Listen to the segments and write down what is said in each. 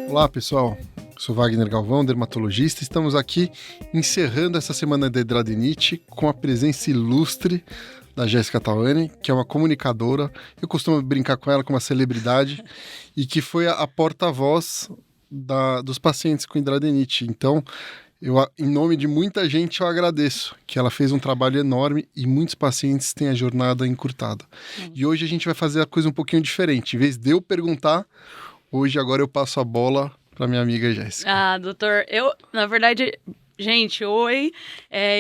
Olá, pessoal. Sou Wagner Galvão, dermatologista. Estamos aqui encerrando essa semana da Hidradenite com a presença ilustre da Jéssica Tauani, que é uma comunicadora. Eu costumo brincar com ela como uma celebridade e que foi a porta-voz dos pacientes com hidradenite. Então, em nome de muita gente, eu agradeço que ela fez um trabalho enorme e muitos pacientes têm a jornada encurtada. E hoje a gente vai fazer a coisa um pouquinho diferente. Em vez de eu perguntar, agora eu passo a bola para minha amiga Jéssica. Ah, doutor, na verdade, gente, oi.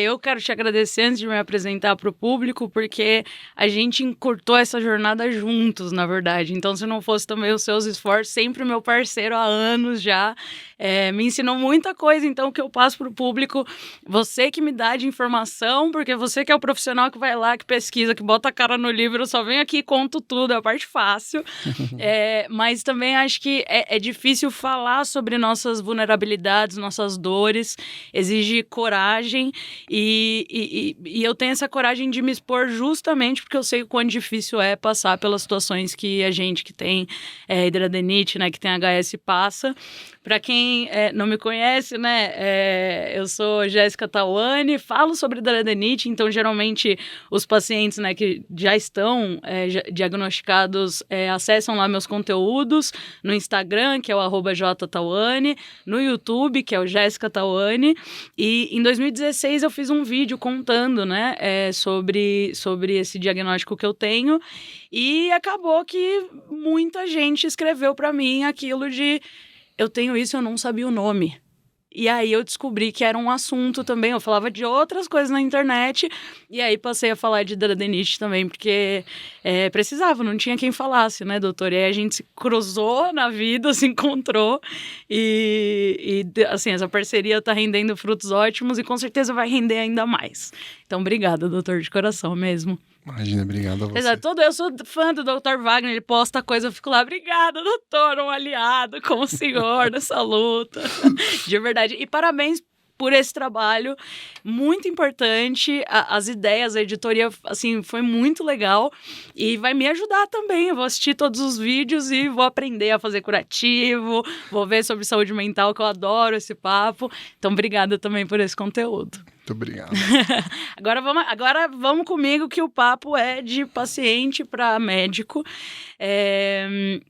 Eu quero te agradecer antes de me apresentar para o público, porque a gente encurtou essa jornada juntos, na verdade. Então, se não fosse também os seus esforços, sempre meu parceiro há anos já, me ensinou muita coisa. Então, o que eu passo para o público, você que me dá de informação, porque você que é o profissional que vai lá, que pesquisa, que bota a cara no livro, eu só venho aqui e conto tudo, é a parte fácil. Mas também acho que é difícil falar sobre nossas vulnerabilidades, nossas dores, exige coragem e eu tenho essa coragem de me expor justamente porque eu sei o quão difícil é passar pelas situações que a gente que tem hidradenite, né, que tem HS passa. Para quem não me conhece, né, eu sou Jéssica Tauani, falo sobre hidradenite, então geralmente os pacientes, né, que já estão diagnosticados acessam lá meus conteúdos no Instagram, que é o @jtauani, no YouTube, que é o Jéssica Tauani, e em 2016 eu fiz um vídeo contando, né, sobre esse diagnóstico que eu tenho, e acabou que muita gente escreveu para mim aquilo de eu tenho isso, eu não sabia o nome. E aí eu descobri que era um assunto também, eu falava de outras coisas na internet, e aí passei a falar de hidradenite também, porque precisava, não tinha quem falasse, né, doutor? E aí a gente se cruzou na vida, se encontrou, e assim, essa parceria tá rendendo frutos ótimos, e com certeza vai render ainda mais. Então, obrigada, doutor, de coração mesmo. Imagina, obrigado a você. Exato, eu sou fã do Dr. Wagner, ele posta coisa, eu fico lá, obrigada, doutor, um aliado como o senhor nessa luta. De verdade. E parabéns por esse trabalho, muito importante, as ideias, a editoria, assim, foi muito legal e vai me ajudar também. Eu vou assistir todos os vídeos e vou aprender a fazer curativo, vou ver sobre saúde mental, que eu adoro esse papo. Então, obrigada também por esse conteúdo. Muito obrigado. Agora vamos comigo, que o papo é de paciente para médico.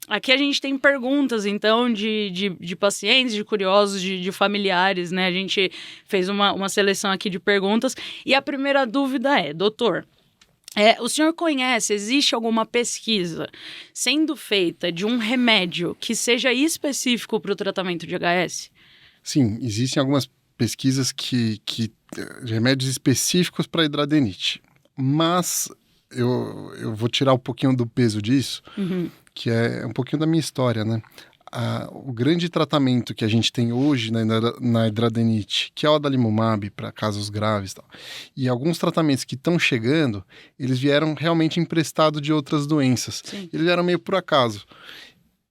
Aqui a gente tem perguntas, então, de pacientes, de curiosos, de familiares, né? A gente fez uma seleção aqui de perguntas. E a primeira dúvida é, doutor, o senhor conhece, existe alguma pesquisa sendo feita de um remédio que seja específico para o tratamento de HS? Sim, existem algumas pesquisas de remédios específicos para hidradenite, mas eu vou tirar um pouquinho do peso disso, que é um pouquinho da minha história, né? O grande tratamento que a gente tem hoje na hidradenite, que é o adalimumab para casos graves e tal, e alguns tratamentos que estão chegando, eles vieram realmente emprestados de outras doenças. Sim. Eles vieram meio por acaso.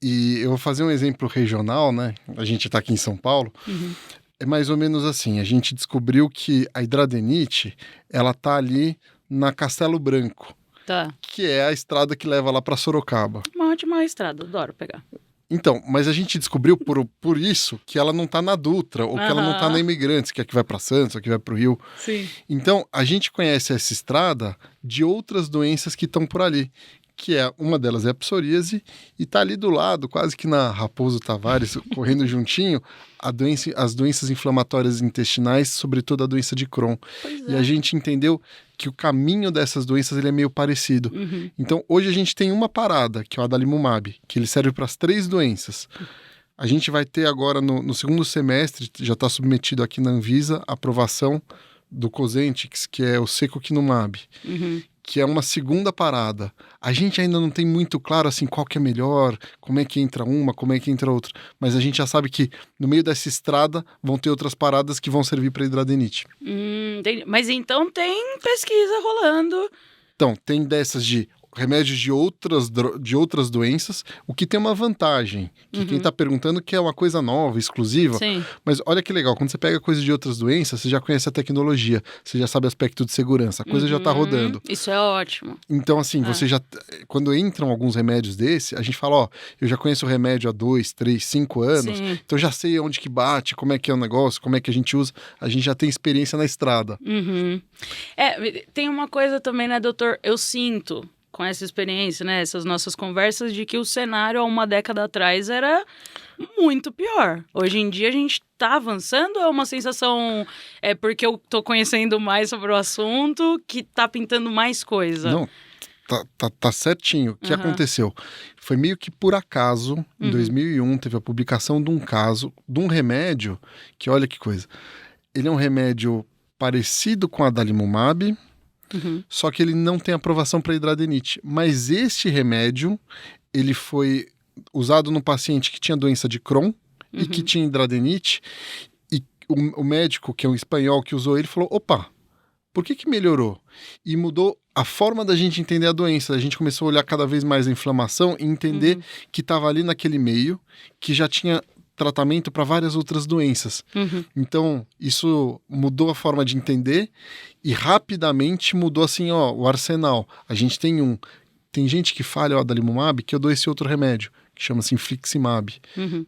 E eu vou fazer um exemplo regional, né? A gente está aqui em São Paulo. É mais ou menos assim, a gente descobriu que a hidradenite, ela tá ali na Castelo Branco, que é a estrada que leva lá para Sorocaba. Uma ótima estrada, adoro pegar. Então, mas a gente descobriu por isso que ela não tá na Dutra, ou que ela não tá na Imigrantes, que é a que vai para Santos, ou que vai para o Rio. Sim. Então, a gente conhece essa estrada de outras doenças que estão por ali, que uma delas é a psoríase, e tá ali do lado, quase que na Raposo Tavares, correndo juntinho, as doenças inflamatórias intestinais, sobretudo a doença de Crohn. E a gente entendeu que o caminho dessas doenças ele é meio parecido. Então, hoje a gente tem uma parada, que é o adalimumab, que ele serve para as 3 doenças. A gente vai ter agora, no segundo semestre, já está submetido aqui na Anvisa, a aprovação do Cosentyx, que é o secukinumab, que é uma segunda parada. A gente ainda não tem muito claro assim qual que é melhor, como é que entra uma, como é que entra outra, mas a gente já sabe que no meio dessa estrada vão ter outras paradas que vão servir para hidradenite. Mas então tem pesquisa rolando. Então, tem dessas de remédios de outras doenças, o que tem uma vantagem, que quem está perguntando que é uma coisa nova, exclusiva, Sim. mas olha que legal, quando você pega coisa de outras doenças, você já conhece a tecnologia, você já sabe o aspecto de segurança, a coisa já está rodando. Isso é ótimo. Então, assim, você já, quando entram alguns remédios desse, a gente fala, ó, eu já conheço o remédio há 2, 3, 5 anos, Sim. então já sei onde que bate, como é que é o negócio, como é que a gente usa, a gente já tem experiência na estrada. Tem uma coisa também, né, doutor? Eu sinto, com essa experiência, né, essas nossas conversas, de que o cenário há uma década atrás era muito pior. Hoje em dia a gente tá avançando ou é uma sensação, porque eu tô conhecendo mais sobre o assunto, que tá pintando mais coisa? Não, tá certinho. O que aconteceu? Foi meio que por acaso, em 2001, teve a publicação de um caso, de um remédio, que olha que coisa, ele é um remédio parecido com a adalimumab, só que ele não tem aprovação para hidradenite. Mas este remédio, ele foi usado no paciente que tinha doença de Crohn e que tinha hidradenite. E o médico, que é um espanhol que usou ele, falou, opa, por que melhorou? E mudou a forma da gente entender a doença. A gente começou a olhar cada vez mais a inflamação e entender que estava ali naquele meio, que já tinha tratamento para várias outras doenças. Então, isso mudou a forma de entender e rapidamente mudou assim, ó, o arsenal. A gente tem gente que falha o adalimumab, que eu dou esse outro remédio, que chama-se infliximab,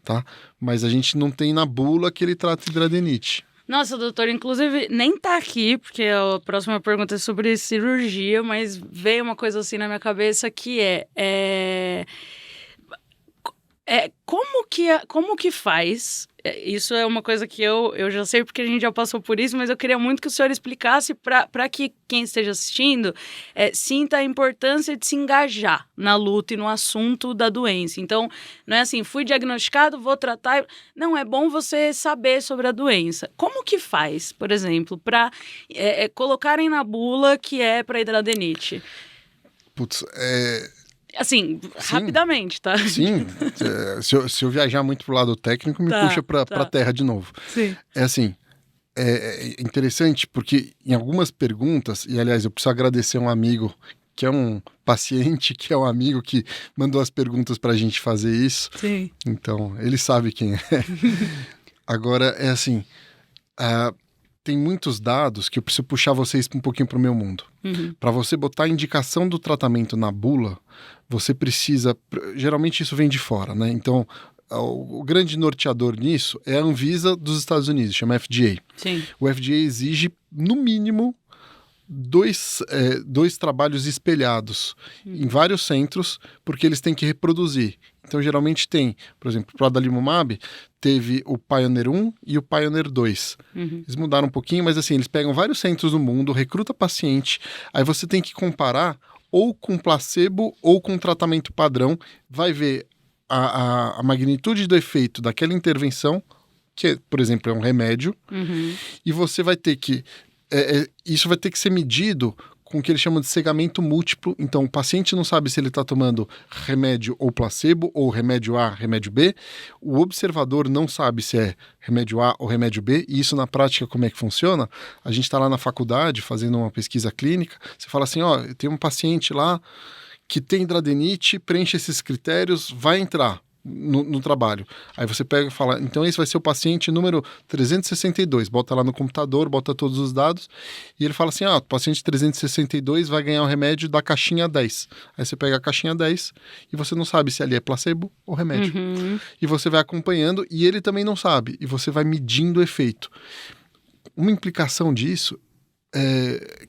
tá? Mas a gente não tem na bula que ele trata hidradenite. Nossa, doutor, inclusive nem tá aqui, porque a próxima pergunta é sobre cirurgia, mas veio uma coisa assim na minha cabeça que como que faz? Isso é uma coisa que eu já sei porque a gente já passou por isso, mas eu queria muito que o senhor explicasse para que quem esteja assistindo sinta a importância de se engajar na luta e no assunto da doença. Então, não é assim, fui diagnosticado, vou tratar. Não, é bom você saber sobre a doença. Como que faz, por exemplo, para colocarem na bula que é para hidradenite? Putz, Assim, Sim. Rapidamente, tá? Sim, se eu viajar muito pro lado técnico, me puxa pra terra de novo. Sim. É assim, é interessante porque em algumas perguntas, e aliás, eu preciso agradecer um amigo que é um paciente, que é um amigo que mandou as perguntas pra gente fazer isso. Sim. Então, ele sabe quem é. Agora, é assim, tem muitos dados que eu preciso puxar vocês um pouquinho pro meu mundo. Para você botar a indicação do tratamento na bula, você precisa... Geralmente isso vem de fora, né? Então, o grande norteador nisso é a Anvisa dos Estados Unidos, chama FDA. Sim. O FDA exige, no mínimo, dois trabalhos espelhados em vários centros, porque eles têm que reproduzir. Então, geralmente tem, por exemplo, para o adalimumab, teve o Pioneer 1 e o Pioneer 2. Eles mudaram um pouquinho, mas assim, eles pegam vários centros do mundo, recruta paciente, aí você tem que comparar ou com placebo ou com tratamento padrão, vai ver a magnitude do efeito daquela intervenção, que, por exemplo, é um remédio, e você vai ter que... isso vai ter que ser medido com o que eles chamam de cegamento múltiplo. Então, o paciente não sabe se ele está tomando remédio ou placebo, ou remédio A, remédio B. O observador não sabe se é remédio A ou remédio B. E isso, na prática, como é que funciona? A gente está lá na faculdade fazendo uma pesquisa clínica. Você fala assim, ó, tem um paciente lá que tem hidradenite, preenche esses critérios, vai entrar no trabalho. Aí você pega e fala, então esse vai ser o paciente número 362, bota lá no computador, bota todos os dados, e ele fala assim, o paciente 362 vai ganhar o remédio da caixinha 10. Aí você pega a caixinha 10 e você não sabe se ali é placebo ou remédio. E você vai acompanhando e ele também não sabe, e você vai medindo o efeito. Uma implicação disso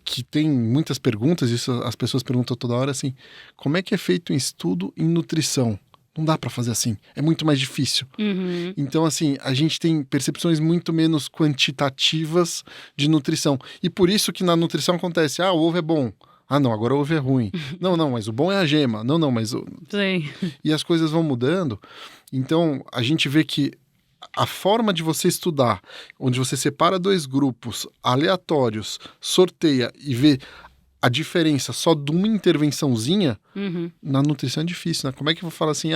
que tem muitas perguntas, isso as pessoas perguntam toda hora assim, como é que é feito um estudo em nutrição? Não dá para fazer assim, é muito mais difícil. Então, assim, a gente tem percepções muito menos quantitativas de nutrição. E por isso que na nutrição acontece, o ovo é bom. Não, agora o ovo é ruim. Não, mas o bom é a gema. Não, mas... Sim. E as coisas vão mudando. Então, a gente vê que a forma de você estudar, onde você separa dois grupos aleatórios, sorteia e vê a diferença só de uma intervençãozinha, na nutrição é difícil, né? Como é que eu vou falar assim,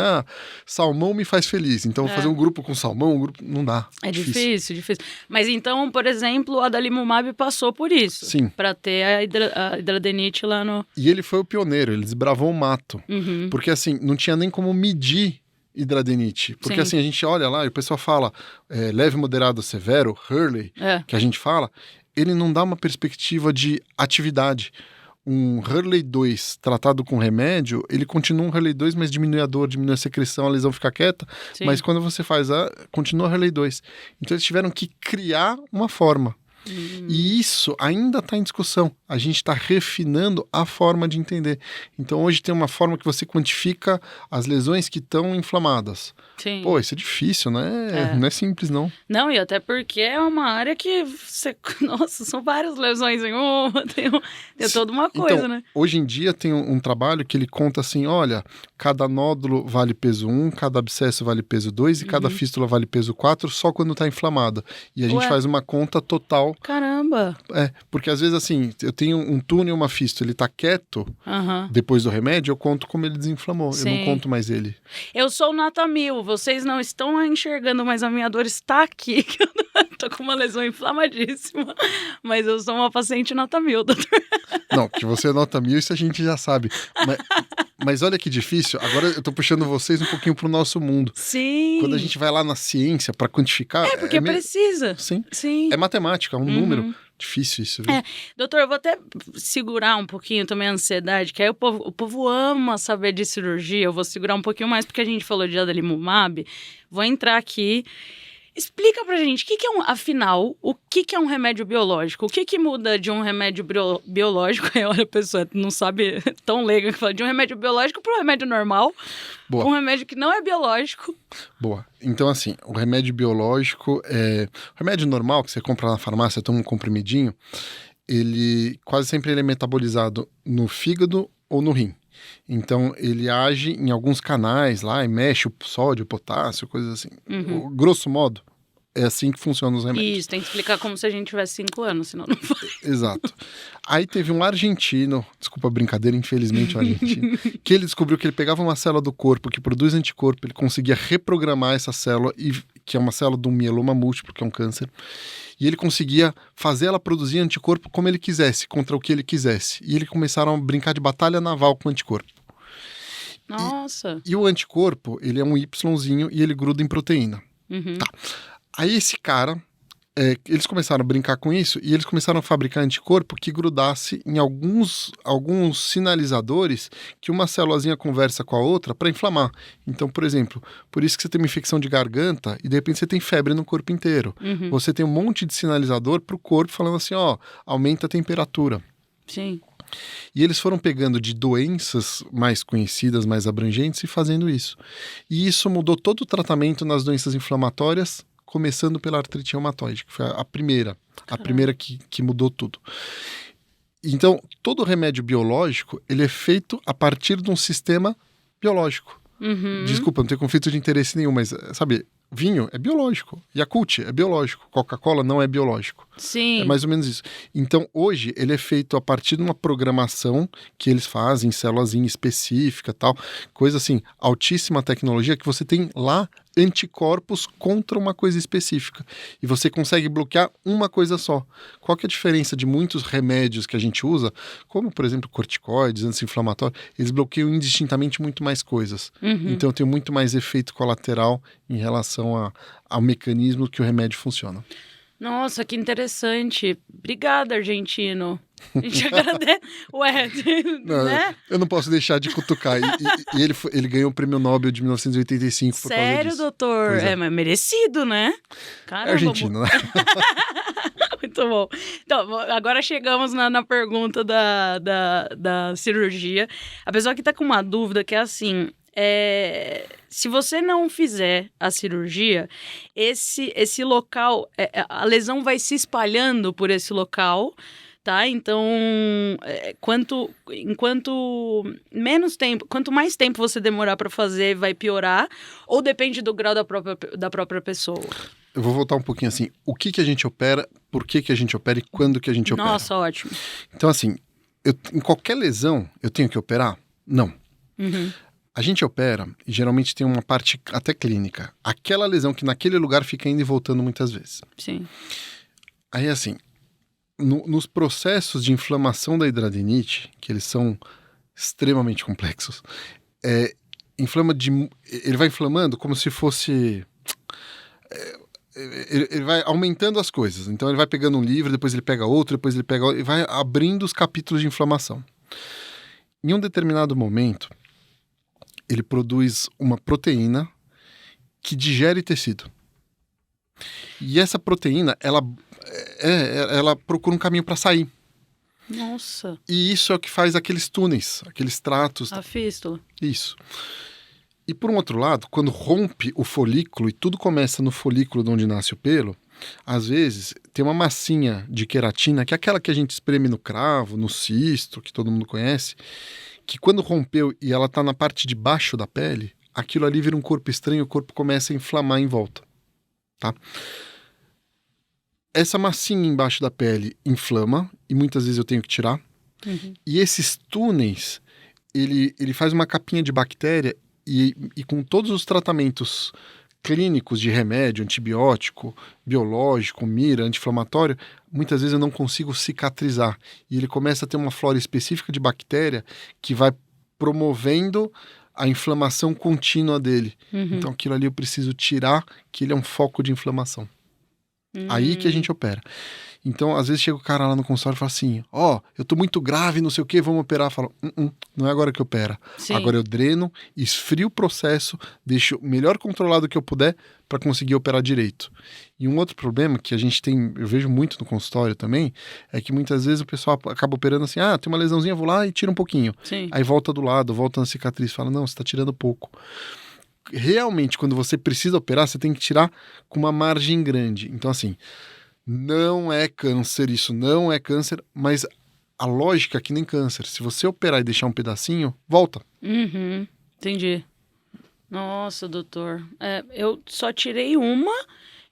salmão me faz feliz, então vou fazer um grupo com salmão, um grupo... Não dá. É difícil. Mas então, por exemplo, o adalimumab passou por isso. Sim. Para ter a hidradenite lá no... E ele foi o pioneiro, ele desbravou o mato. Porque assim, não tinha nem como medir hidradenite. Porque assim, a gente olha lá e o pessoal fala leve, moderado, severo, Hurley, que a gente fala, ele não dá uma perspectiva de atividade. Um Hurley 2 tratado com remédio, ele continua um Hurley 2, mas diminui a dor, diminui a secreção, a lesão fica quieta. Sim. Mas quando você faz continua Hurley 2. Então eles tiveram que criar uma forma. E isso ainda está em discussão. A gente está refinando a forma de entender. Então hoje tem uma forma que você quantifica as lesões que estão inflamadas. Sim. Pô, isso é difícil, né? Não é simples, não. Não, e até porque é uma área que nossa, são várias lesões em uma, tem toda uma coisa, então, né? Hoje em dia tem um trabalho que ele conta assim, olha, cada nódulo vale peso 1, cada abscesso vale peso 2 e cada fístula vale peso 4 só quando está inflamada. E a gente faz uma conta total. Caramba! Porque às vezes assim, eu tenho um túnel e uma fístula, ele tá quieto, depois do remédio, eu conto como ele desinflamou. Sim. Eu não conto mais ele. Eu sou nota 1000, vocês não estão enxergando, mas a minha dor está aqui. Eu tô com uma lesão inflamadíssima, mas eu sou uma paciente nota 1000, doutor. Não, que você é nota 1000, isso a gente já sabe. Mas olha que difícil, agora eu tô puxando vocês um pouquinho pro nosso mundo. Sim. Quando a gente vai lá na ciência para quantificar... porque precisa. Sim. É matemática, é um número. Difícil isso, viu? Doutor, eu vou até segurar um pouquinho também a ansiedade, que aí o povo ama saber de cirurgia. Eu vou segurar um pouquinho mais, porque a gente falou de adalimumab. Vou entrar aqui. Explica pra gente, afinal, o que é um remédio biológico? O que muda de um remédio biológico? Aí olha, a pessoa não sabe, tão leiga que fala, de um remédio biológico para um remédio normal. Boa. Um remédio que não é biológico. Boa. Então, assim, o remédio biológico o remédio normal que você compra na farmácia, toma um comprimidinho, ele quase sempre ele é metabolizado no fígado ou no rim. Então, ele age em alguns canais lá e mexe o sódio, o potássio, coisas assim. Grosso modo, é assim que funcionam os remédios. Isso, tem que explicar como se a gente tivesse 5 anos, senão não faz. Exato. Aí teve um argentino, desculpa a brincadeira, infelizmente um argentino, que ele descobriu que ele pegava uma célula do corpo que produz anticorpo, ele conseguia reprogramar essa célula, que é uma célula de um mieloma múltiplo, que é um câncer, e ele conseguia fazer ela produzir anticorpo como ele quisesse, contra o que ele quisesse. E eles começaram a brincar de batalha naval com o anticorpo. Nossa! E o anticorpo, ele é um Yzinho e ele gruda em proteína. Tá. Aí esse cara, eles começaram a brincar com isso e eles começaram a fabricar anticorpo que grudasse em alguns sinalizadores que uma célulazinha conversa com a outra para inflamar. Então, por exemplo, por isso que você tem uma infecção de garganta e de repente você tem febre no corpo inteiro. Você tem um monte de sinalizador para o corpo falando assim, aumenta a temperatura. Sim. E eles foram pegando de doenças mais conhecidas, mais abrangentes e fazendo isso. E isso mudou todo o tratamento nas doenças inflamatórias, começando pela artrite reumatoide, que foi a primeira que mudou tudo. Então, todo remédio biológico, ele é feito a partir de um sistema biológico. Desculpa, não tenho conflito de interesse nenhum, mas, sabe, vinho é biológico, Yakult é biológico, Coca-Cola não é biológico. Sim. É mais ou menos isso. Então, hoje, ele é feito a partir de uma programação que eles fazem, célulazinha específica, tal, coisa assim, altíssima tecnologia, que você tem lá anticorpos contra uma coisa específica. E você consegue bloquear uma coisa só. Qual que é a diferença de muitos remédios que a gente usa, como, por exemplo, corticoides, anti-inflamatórios, eles bloqueiam indistintamente muito mais coisas. Então, tem muito mais efeito colateral em relação ao mecanismo que o remédio funciona. Nossa, que interessante. Obrigada, argentino. A gente agradece. Ué, não, né? Eu não posso deixar de cutucar. E ele ganhou o Prêmio Nobel de 1985 por causa disso. Sério, doutor? Mas merecido, né? Caramba, é argentino, né? Muito bom. Então, agora chegamos na pergunta da cirurgia. A pessoa que tá com uma dúvida que é assim... se você não fizer a cirurgia, esse local, a lesão vai se espalhando por esse local, tá? Então, quanto mais tempo você demorar para fazer, vai piorar, ou depende do grau da própria pessoa? Eu vou voltar um pouquinho assim, o que a gente opera, por que a gente opera e quando que a gente opera. Nossa, ótimo. Então, assim, em qualquer lesão, eu tenho que operar? Não. Uhum. A gente opera e geralmente tem uma parte até clínica. Aquela lesão que naquele lugar fica indo e voltando muitas vezes. Sim. Aí, assim, nos processos de inflamação da hidradinite, que eles são extremamente complexos, ele vai inflamando como se fosse... Ele vai aumentando as coisas. Então ele vai pegando um livro, depois ele pega outro, depois ele pega outro, e vai abrindo os capítulos de inflamação. Em um determinado momento, ele produz uma proteína que digere tecido. E essa proteína, ela procura um caminho para sair. Nossa. E isso é o que faz aqueles túneis, aqueles tratos. A fístula. Isso. E por um outro lado, quando rompe o folículo e tudo começa no folículo de onde nasce o pelo, às vezes tem uma massinha de queratina, que é aquela que a gente espreme no cravo, no cisto, que todo mundo conhece, que quando rompeu e ela está na parte de baixo da pele, aquilo ali vira um corpo estranho e o corpo começa a inflamar em volta. Tá? Essa massinha embaixo da pele inflama e muitas vezes eu tenho que tirar. Uhum. E esses túneis, ele faz uma capinha de bactéria e com todos os tratamentos clínicos de remédio, antibiótico, biológico, mira, anti-inflamatório, muitas vezes eu não consigo cicatrizar. E ele começa a ter uma flora específica de bactéria que vai promovendo a inflamação contínua dele. Uhum. Então aquilo ali eu preciso tirar, que ele é um foco de inflamação. Aí que a gente opera. Então, às vezes chega o cara lá no consultório e fala assim, eu tô muito grave, não sei o que, vamos operar. Fala, não é agora que opera. Sim. Agora eu dreno, esfrio o processo, deixo o melhor controlado que eu puder para conseguir operar direito. E um outro problema que a gente tem, eu vejo muito no consultório também, é que muitas vezes o pessoal acaba operando assim, tem uma lesãozinha, vou lá e tira um pouquinho. Sim. Aí volta do lado, volta na cicatriz, fala, não, você tá tirando pouco. Realmente, quando você precisa operar, você tem que tirar com uma margem grande. Então, assim, não é câncer, isso não é câncer, mas a lógica é que nem câncer. Se você operar e deixar um pedacinho, volta. Uhum. Entendi. Nossa, doutor. Eu só tirei uma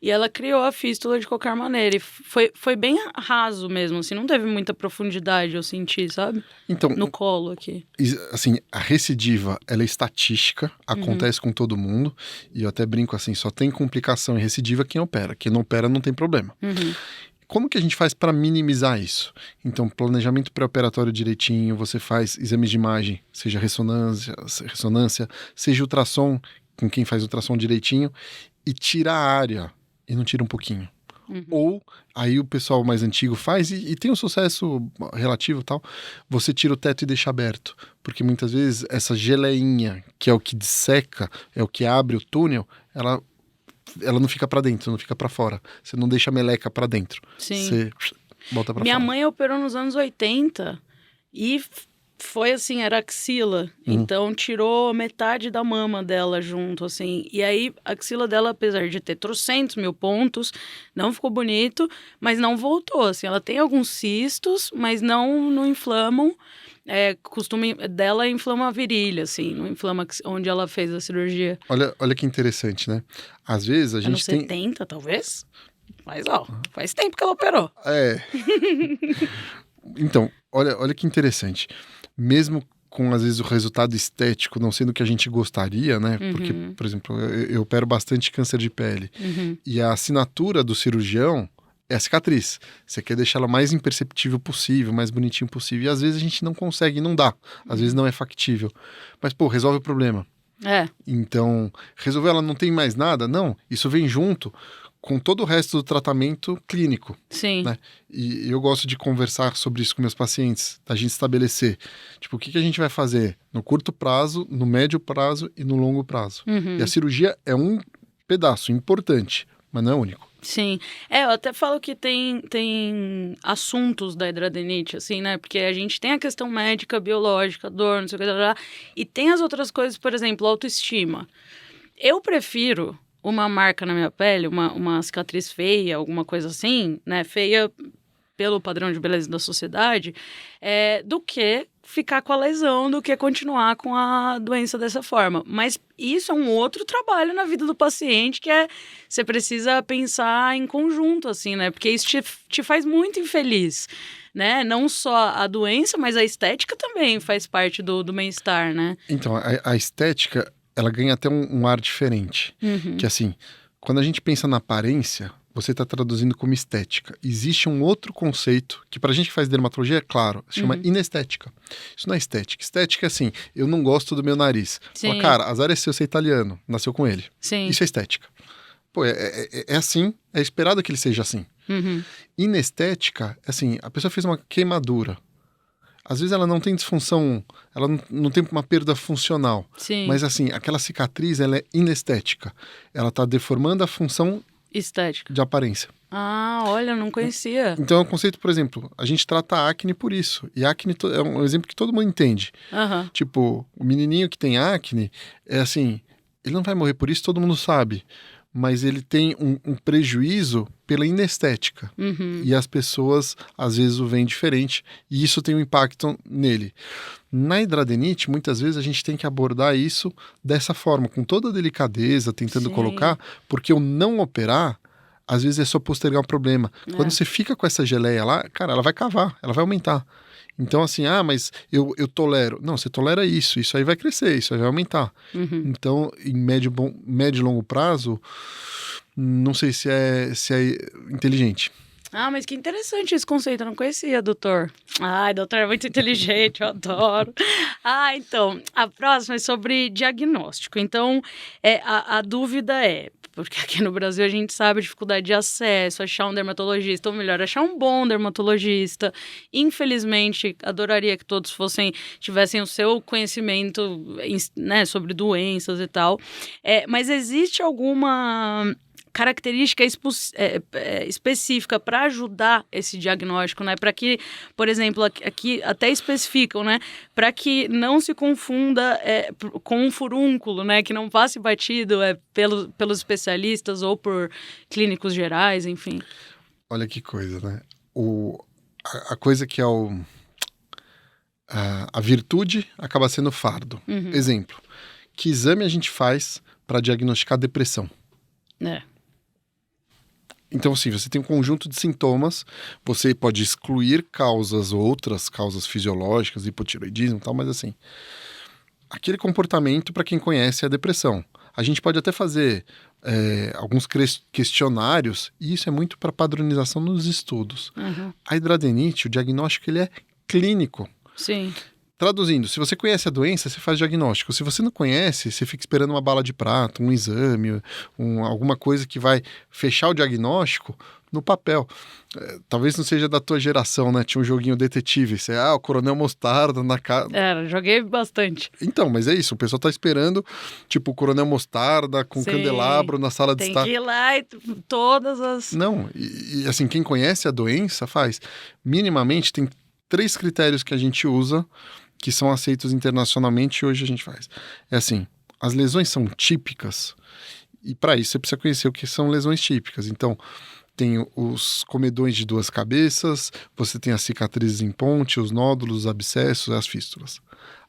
e ela criou a fístula de qualquer maneira. E foi bem raso mesmo, assim, não teve muita profundidade, eu senti, sabe? Então, no colo aqui. Assim, a recidiva, ela é estatística, acontece com todo mundo, e eu até brinco assim, só tem complicação em recidiva quem opera. Quem não opera não tem problema. Uhum. Como que a gente faz para minimizar isso? Então, planejamento pré-operatório direitinho, você faz exames de imagem, seja ressonância, seja ultrassom, com quem faz ultrassom direitinho, e tira a área, e não tira um pouquinho. Uhum. Ou, aí o pessoal mais antigo faz, e tem um sucesso relativo e tal, você tira o teto e deixa aberto. Porque muitas vezes essa geleinha, que é o que disseca, é o que abre o túnel, ela não fica pra dentro, não fica pra fora. Você não deixa a meleca pra dentro. Sim. Você bota pra Minha fora. mãe operou nos anos 80 e foi assim, era axila. Então tirou metade da mama dela junto, assim. E aí a axila dela, apesar de ter 300 mil pontos, não ficou bonito, mas não voltou, assim. Ela tem alguns cistos, mas não inflamam. Costume dela inflama a virilha, assim, não inflama onde ela fez a cirurgia. Olha que interessante, né? Às vezes a gente tem... 70, talvez? Mas, faz tempo que ela operou. Então, olha que interessante. Mesmo com, às vezes, o resultado estético não sendo o que a gente gostaria, né? Porque, por exemplo, eu opero bastante câncer de pele. E a assinatura do cirurgião é a cicatriz. Você quer deixar ela mais imperceptível possível, mais bonitinho possível. E às vezes a gente não consegue, não dá. Às vezes não é factível. Mas, resolve o problema. Então, resolver ela não tem mais nada? Não. Isso vem junto com todo o resto do tratamento clínico. Sim. Né? E eu gosto de conversar sobre isso com meus pacientes, da gente estabelecer, tipo, o que a gente vai fazer no curto prazo, no médio prazo e no longo prazo. E a cirurgia é um pedaço importante, mas não é único. Sim. Eu até falo que tem assuntos da hidradinite, assim, né? Porque a gente tem a questão médica, biológica, dor, não sei o que, e tem as outras coisas, por exemplo, autoestima. Eu prefiro uma marca na minha pele, uma cicatriz feia, alguma coisa assim, né? Feia pelo padrão de beleza da sociedade, do que ficar com a lesão, do que continuar com a doença dessa forma. Mas isso é um outro trabalho na vida do paciente, que você precisa pensar em conjunto, assim, né? Porque isso te faz muito infeliz, né? Não só a doença, mas a estética também faz parte do bem-estar, né? Então, a estética, ela ganha até um ar diferente. Que assim, quando a gente pensa na aparência, você está traduzindo como estética. Existe um outro conceito, que pra gente que faz dermatologia, é claro, se chama inestética. Isso não é estética. Estética é assim, eu não gosto do meu nariz. Fala, cara, azar é seu, você é italiano, nasceu com ele. Sim. Isso é estética. Pô, é assim, é esperado que ele seja assim. Inestética, é assim, a pessoa fez uma queimadura. Às vezes ela não tem disfunção, ela não tem uma perda funcional. Sim. Mas assim, aquela cicatriz, ela é inestética. Ela tá deformando a função estética de aparência. Ah, olha, eu não conhecia. Então é um conceito, por exemplo, a gente trata a acne por isso. E acne é um exemplo que todo mundo entende. Tipo, o menininho que tem acne, é assim, ele não vai morrer por isso, todo mundo sabe. Mas ele tem um prejuízo pela inestética. E as pessoas, às vezes, o veem diferente. E isso tem um impacto nele. Na hidradenite, muitas vezes, a gente tem que abordar isso dessa forma, com toda a delicadeza, tentando colocar, porque o não operar, às vezes, é só postergar um problema. Quando você fica com essa geleia lá, cara, ela vai cavar, ela vai aumentar. Então, assim, mas eu tolero. Não, você tolera isso aí vai crescer, isso aí vai aumentar. Então, em médio e longo prazo, não sei se é inteligente. Mas que interessante esse conceito, eu não conhecia, doutor. Ai, doutor é muito inteligente, eu adoro. Então, a próxima é sobre diagnóstico. Então, a dúvida é, porque aqui no Brasil a gente sabe a dificuldade de acesso, achar um dermatologista, ou melhor, achar um bom dermatologista. Infelizmente, adoraria que todos tivessem o seu conhecimento, né, sobre doenças e tal. Mas existe alguma característica específica para ajudar esse diagnóstico, né? Para que, por exemplo, aqui até especificam, né? Para que não se confunda com um furúnculo, né? Que não passe batido pelos especialistas ou por clínicos gerais, enfim. Olha que coisa, né? A coisa que é a virtude acaba sendo fardo. Exemplo, que exame a gente faz para diagnosticar depressão? Então, assim, você tem um conjunto de sintomas, você pode excluir outras causas fisiológicas, hipotireoidismo e tal, mas assim, aquele comportamento, para quem conhece, é a depressão. A gente pode até fazer alguns questionários, e isso é muito para padronização nos estudos. A hidradenite, o diagnóstico, ele é clínico. Sim. Traduzindo, se você conhece a doença, você faz diagnóstico. Se você não conhece, você fica esperando uma bala de prata, um exame, alguma coisa que vai fechar o diagnóstico no papel. Talvez não seja da tua geração, né? Tinha um joguinho detetive. Você, o Coronel Mostarda na casa. Joguei bastante. Então, mas é isso. O pessoal tá esperando, tipo, o Coronel Mostarda com candelabro na sala de estar. Tem que ir lá e todas as... Não, e assim, quem conhece a doença faz. Minimamente, tem 3 critérios que a gente usa que são aceitos internacionalmente e hoje a gente faz. É assim, as lesões são típicas e para isso você precisa conhecer o que são lesões típicas. Então, tem os comedões de 2 cabeças, você tem as cicatrizes em ponte, os nódulos, os abscessos, as fístulas.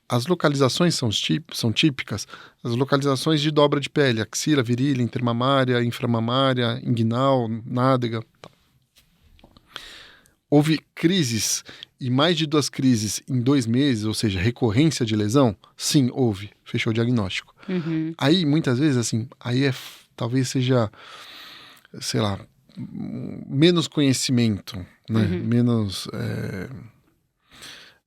As localizações são típicas, as localizações de dobra de pele, axila, virilha, intermamária, inframamária, inguinal, nádega, tal. Houve crises e mais de 2 crises em 2 meses, ou seja, recorrência de lesão? Sim, houve. Fechou o diagnóstico. Aí, muitas vezes, assim, talvez seja, sei lá, menos conhecimento, né? Menos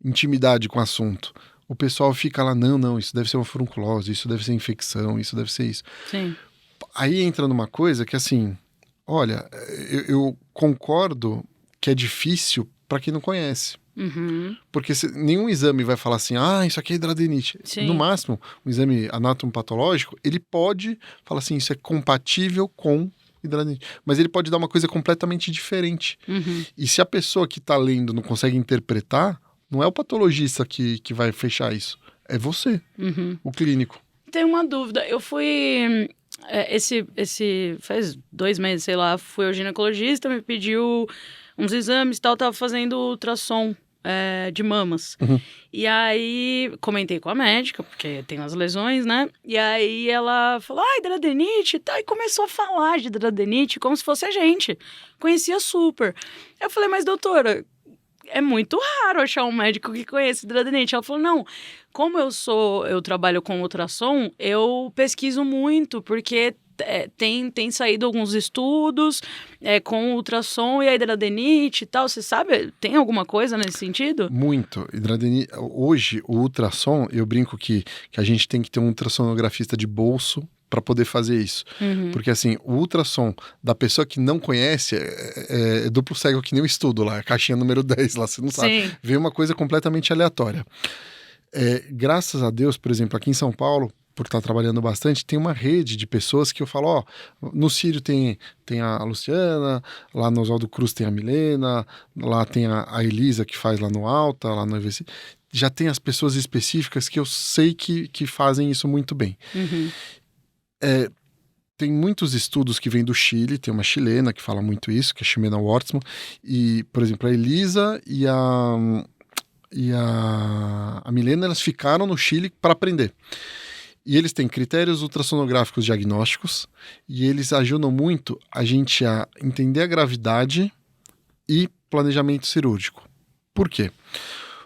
intimidade com o assunto. O pessoal fica lá, não, isso deve ser uma furunculose, isso deve ser infecção, isso deve ser isso. Sim. Aí entra numa coisa que, assim, olha, eu concordo que é difícil para quem não conhece. Porque nenhum exame vai falar assim, isso aqui é hidradenite. Sim. No máximo, um exame anatomopatológico, ele pode falar assim, isso é compatível com hidradenite. Mas ele pode dar uma coisa completamente diferente. E se a pessoa que está lendo não consegue interpretar, não é o patologista que vai fechar isso. É você, o clínico. Tenho uma dúvida. Eu fui... faz 2 meses, sei lá, fui ao ginecologista, me pediu uns exames e tal, tava fazendo ultrassom de mamas. E aí, comentei com a médica, porque tem as lesões, né? E aí ela falou, hidradenite e tal, e começou a falar de hidradenite como se fosse a gente. Conhecia super. Eu falei, mas doutora, é muito raro achar um médico que conheça hidradeniite. Ela falou, não, como eu trabalho com ultrassom, eu pesquiso muito, porque tem saído alguns estudos com ultrassom e a hidradeniite e tal. Você sabe, tem alguma coisa nesse sentido? Muito. Hoje, o ultrassom, eu brinco que a gente tem que ter um ultrassonografista de bolso para poder fazer isso. Porque, assim, o ultrassom da pessoa que não conhece é duplo cego, que nem eu estudo lá, a caixinha número 10 lá, você não sabe. Sim. Vê uma coisa completamente aleatória. Graças a Deus, por exemplo, aqui em São Paulo, por estar trabalhando bastante, tem uma rede de pessoas que eu falo, ó, no Sírio tem a Luciana, lá no Oswaldo Cruz tem a Milena, lá tem a Elisa que faz lá no Alta, lá no EVC. Já tem as pessoas específicas que eu sei que fazem isso muito bem. Tem muitos estudos que vêm do Chile, tem uma chilena que fala muito isso, que é a Ximena Wortsman, e, por exemplo, a Elisa e a Milena, elas ficaram no Chile para aprender. E eles têm critérios ultrassonográficos diagnósticos e eles ajudam muito a gente a entender a gravidade e planejamento cirúrgico. Por quê?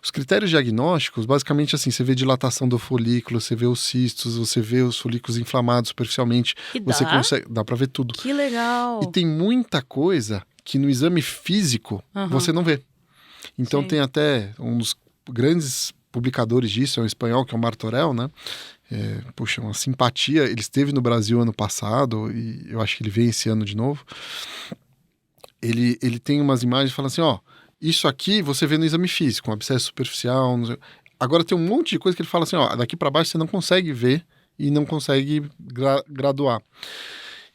Os critérios diagnósticos, basicamente assim, você vê dilatação do folículo, você vê os cistos, você vê os folículos inflamados superficialmente, você consegue, dá para ver tudo. Que legal! E tem muita coisa que no exame físico você não vê. Então tem até um dos grandes publicadores disso, é um espanhol, que é o Martorell, né? Puxa, uma simpatia. Ele esteve no Brasil ano passado e eu acho que ele vem esse ano de novo. Ele tem umas imagens e fala assim, ó, isso aqui você vê no exame físico, um abscesso superficial. Agora tem um monte de coisa que ele fala assim, ó, daqui para baixo você não consegue ver e não consegue graduar.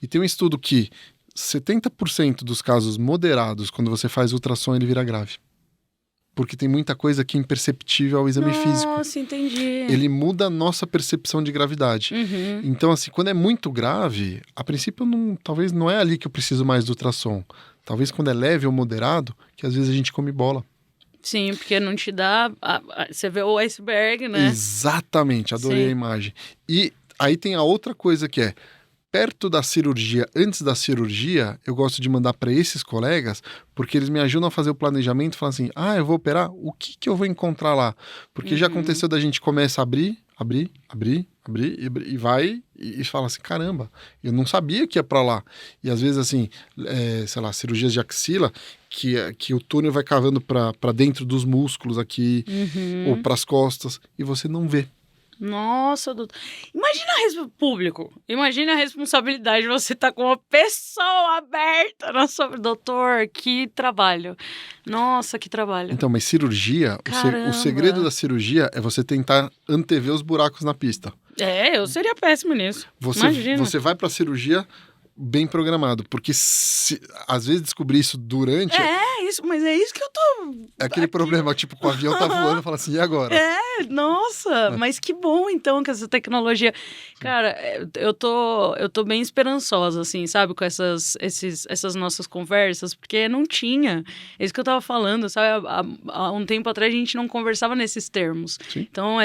E tem um estudo que 70% dos casos moderados, quando você faz ultrassom, ele vira grave. Porque tem muita coisa que é imperceptível ao exame físico. Nossa, entendi. Ele muda a nossa percepção de gravidade. Então, assim, quando é muito grave, a princípio, talvez não é ali que eu preciso mais do ultrassom. Talvez quando é leve ou moderado, que às vezes a gente come bola. Sim, porque não te dá... Você vê o iceberg, né? Exatamente, adorei a imagem. E aí tem a outra coisa que é, perto da cirurgia, antes da cirurgia, eu gosto de mandar para esses colegas, porque eles me ajudam a fazer o planejamento e falam assim, eu vou operar, o que eu vou encontrar lá? Porque já aconteceu da gente começa a abrir, e vai e fala assim, caramba, eu não sabia que ia para lá. E às vezes assim, sei lá, cirurgias de axila, que o túnel vai cavando para dentro dos músculos aqui, ou para as costas, e você não vê. Nossa, doutor. Imagina público. Imagina a responsabilidade de você estar com uma pessoa aberta na sua... Doutor, que trabalho. Nossa, que trabalho. Então, mas cirurgia, o segredo da cirurgia é você tentar antever os buracos na pista. Eu seria péssimo nisso. Imagina. Você vai pra cirurgia bem programado, porque às vezes descobrir isso durante... Mas é isso que eu tô... É aquele problema, tipo, com o avião tá voando, fala assim, e agora? Nossa, mas que bom então que essa tecnologia... Cara, eu tô bem esperançosa, assim, sabe, com essas nossas conversas, porque não tinha. É isso que eu tava falando, sabe, há um tempo atrás a gente não conversava nesses termos. Sim. Então,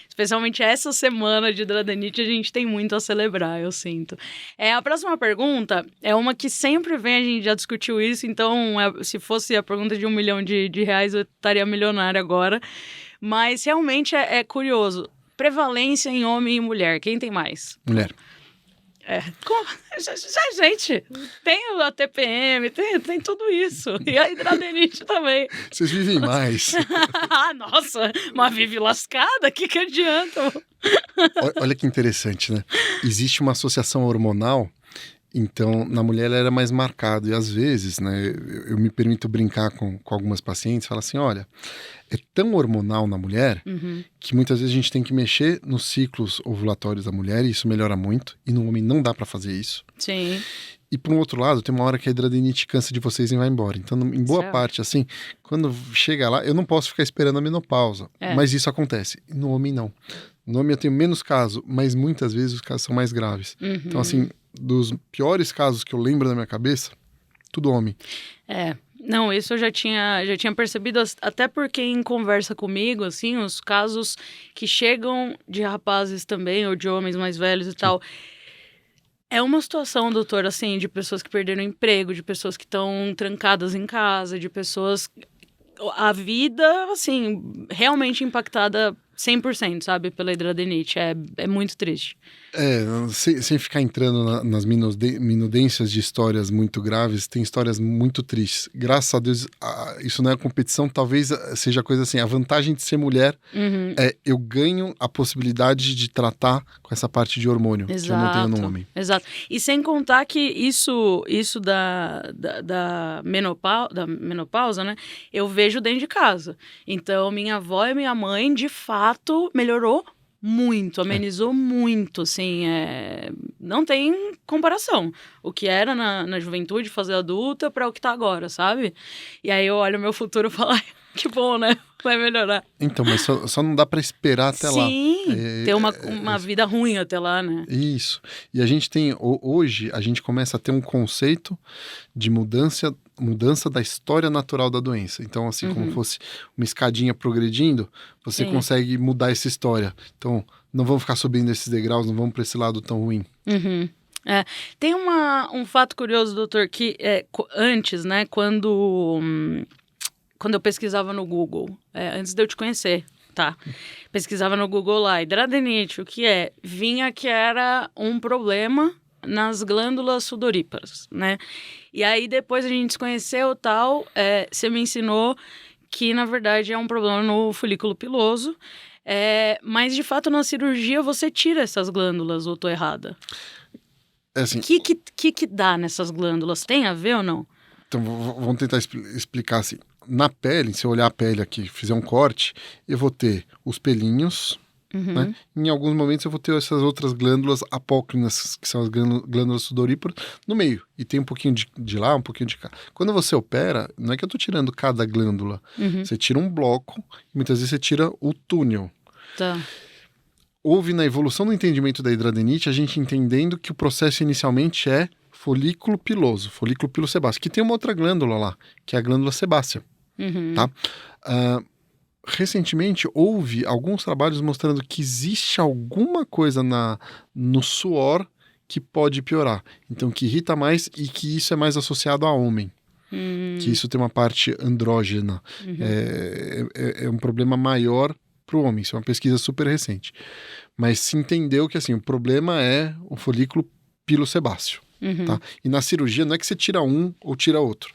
especialmente essa semana de hidradeniite, a gente tem muito a celebrar, eu sinto. A próxima pergunta é uma que sempre vem, a gente já discutiu isso, então se fosse a pergunta de 1 milhão de reais, eu estaria milionária agora. Mas realmente é curioso. Prevalência em homem e mulher, quem tem mais? Mulher. Gente, tem a TPM, tem tudo isso. E a hidradeniite também. Vocês vivem mais. Nossa, mas vive lascada, que adianta? Olha que interessante, né? Existe uma associação hormonal, então na mulher ela era mais marcado. E às vezes, né, eu me permito brincar com algumas pacientes, falar assim, olha, é tão hormonal na mulher que muitas vezes a gente tem que mexer nos ciclos ovulatórios da mulher e isso melhora muito. E no homem não dá para fazer isso. Sim. E por um outro lado, tem uma hora que a hidradeniite cansa de vocês e vai embora. Então, em boa parte, assim, quando chega lá, eu não posso ficar esperando a menopausa. Mas isso acontece. No homem, não. No homem eu tenho menos casos, mas muitas vezes os casos são mais graves. Então, assim, dos piores casos que eu lembro da minha cabeça, tudo homem. Não, isso eu já tinha percebido, até porque em conversa comigo, assim, os casos que chegam de rapazes também, ou de homens mais velhos e tal... É uma situação, doutor, assim, de pessoas que perderam emprego, de pessoas que estão trancadas em casa, de pessoas a vida, assim, realmente impactada 100%, sabe, pela hidradenite. É muito triste. Sem ficar entrando nas minudências de histórias muito graves, tem histórias muito tristes. Graças a Deus, isso não é competição, talvez seja coisa assim, a vantagem de ser mulher é eu ganho a possibilidade de tratar com essa parte de hormônio que eu não tenho no homem. Exato. E sem contar que isso da menopausa, né, eu vejo dentro de casa. Então, minha avó e minha mãe, de fato, melhorou muito, amenizou muito, assim, não tem comparação. O que era na juventude, fazer adulta, para o que tá agora, sabe? E aí eu olho o meu futuro e falo, que bom, né? Vai melhorar. Então, mas só não dá para esperar até lá. Sim, ter uma vida ruim até lá, né? Isso. E a gente tem, hoje, a gente começa a ter um conceito de mudança da história natural da doença. Então, assim, como fosse uma escadinha progredindo, você consegue mudar essa história. Então, não vamos ficar subindo esses degraus, não vamos para esse lado tão ruim. Tem um fato curioso, doutor, que antes, né, quando eu pesquisava no Google, antes de eu te conhecer, tá? Pesquisava no Google lá, hidradenite, o que é? Vinha que era um problema nas glândulas sudoríparas, né? E aí depois a gente se conheceu tal, você me ensinou que na verdade é um problema no folículo piloso, mas de fato na cirurgia você tira essas glândulas, ou tô errada? Assim, que dá nessas glândulas? Tem a ver ou não? Então, vamos tentar explicar assim. Na pele, se eu olhar a pele aqui, fizer um corte, eu vou ter os pelinhos, né? Em alguns momentos eu vou ter essas outras glândulas apócrinas, que são as glândulas sudoríparas, no meio. E tem um pouquinho de lá, um pouquinho de cá. Quando você opera, não é que eu tô tirando cada glândula. Você tira um bloco, e muitas vezes você tira o túnel. Tá. Houve na evolução do entendimento da hidradenite, a gente entendendo que o processo inicialmente é folículo piloso, folículo pilosebáceo, que tem uma outra glândula lá, que é a glândula sebácea. Tá? Recentemente houve alguns trabalhos mostrando que existe alguma coisa no suor que pode piorar. Então, que irrita mais e que isso é mais associado a homem. Que isso tem uma parte andrógena. É um problema maior para o homem. Isso é uma pesquisa super recente. Mas se entendeu que assim, o problema é o folículo pilosebáceo. Tá? E na cirurgia não é que você tira um ou tira outro.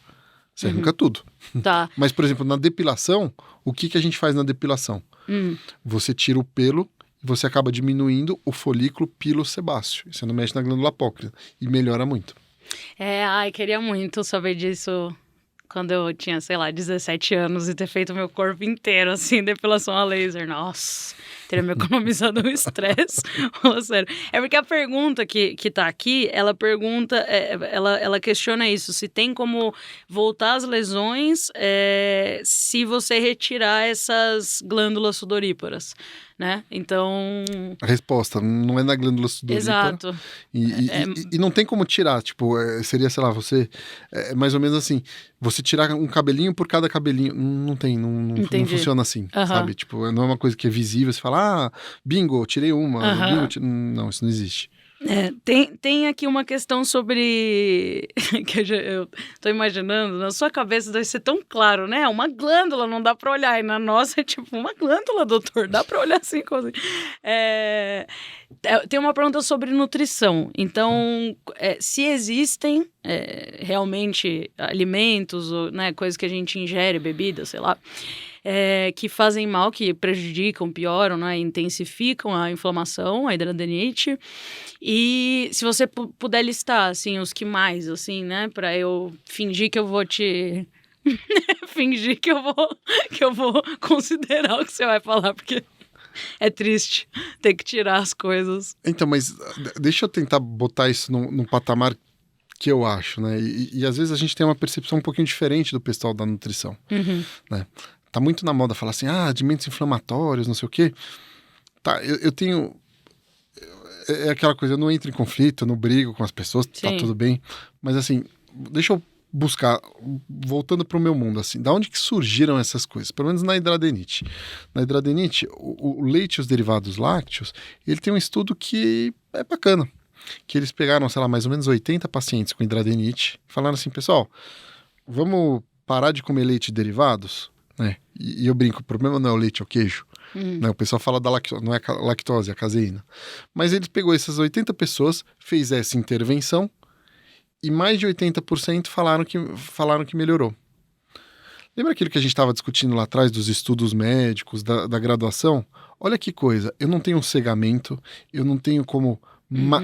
Você arranca tudo. Tá. Mas, por exemplo, na depilação, o que a gente faz na depilação? Você tira o pelo e você acaba diminuindo o folículo pilosebáceo. Você não mexe na glândula apócrina. E melhora muito. Queria muito saber disso quando eu tinha, sei lá, 17 anos e ter feito meu corpo inteiro, assim, depilação a laser. Nossa, teria me economizado um estresse. Fala sério. É porque a pergunta que tá aqui, ela pergunta, ela questiona isso, se tem como voltar as lesões se você retirar essas glândulas sudoríparas, né? Então... A resposta não é na glândula sudorípara. Exato. E não tem como tirar, tipo, seria, sei lá, você... mais ou menos assim, você tirar um cabelinho por cada cabelinho. Não tem, não funciona assim, sabe? Tipo, não é uma coisa que é visível, você fala, bingo, tirei uma, bingo, não, isso não existe. Tem aqui uma questão sobre... que eu tô imaginando, na sua cabeça deve ser tão claro, né? Uma glândula, não dá pra olhar. E na nossa é tipo, uma glândula, doutor, dá pra olhar assim. Tem uma pergunta sobre nutrição. Então, se existem realmente alimentos, ou, né, coisas que a gente ingere, bebida, sei lá, que fazem mal, que prejudicam, pioram, né, intensificam a inflamação, a hidradenite. E se você puder listar, assim, os que mais, assim, né, para eu fingir que eu vou te... fingir que eu vou considerar o que você vai falar, porque é triste ter que tirar as coisas. Então, mas deixa eu tentar botar isso num patamar que eu acho, né, e às vezes a gente tem uma percepção um pouquinho diferente do pessoal da nutrição, né. Tá muito na moda falar assim, alimentos inflamatórios, não sei o quê. Tá, eu tenho... É aquela coisa, eu não entro em conflito, eu não brigo com as pessoas, Sim. Tá tudo bem. Mas assim, deixa eu buscar, voltando pro meu mundo, assim, da onde que surgiram essas coisas? Pelo menos na hidradenite. Na hidradenite, o leite e os derivados lácteos, ele tem um estudo que é bacana. Que eles pegaram, sei lá, mais ou menos 80 pacientes com hidradenite e falaram assim, pessoal, vamos parar de comer leite e derivados? né? E eu brinco, o problema não é o leite, é o queijo. Né? O pessoal fala da lactose, não é a lactose, é a caseína. Mas ele pegou essas 80 pessoas, fez essa intervenção e mais de 80% falaram que melhorou. Lembra aquilo que a gente estava discutindo lá atrás dos estudos médicos, da graduação? Olha que coisa, eu não tenho um cegamento, eu não tenho como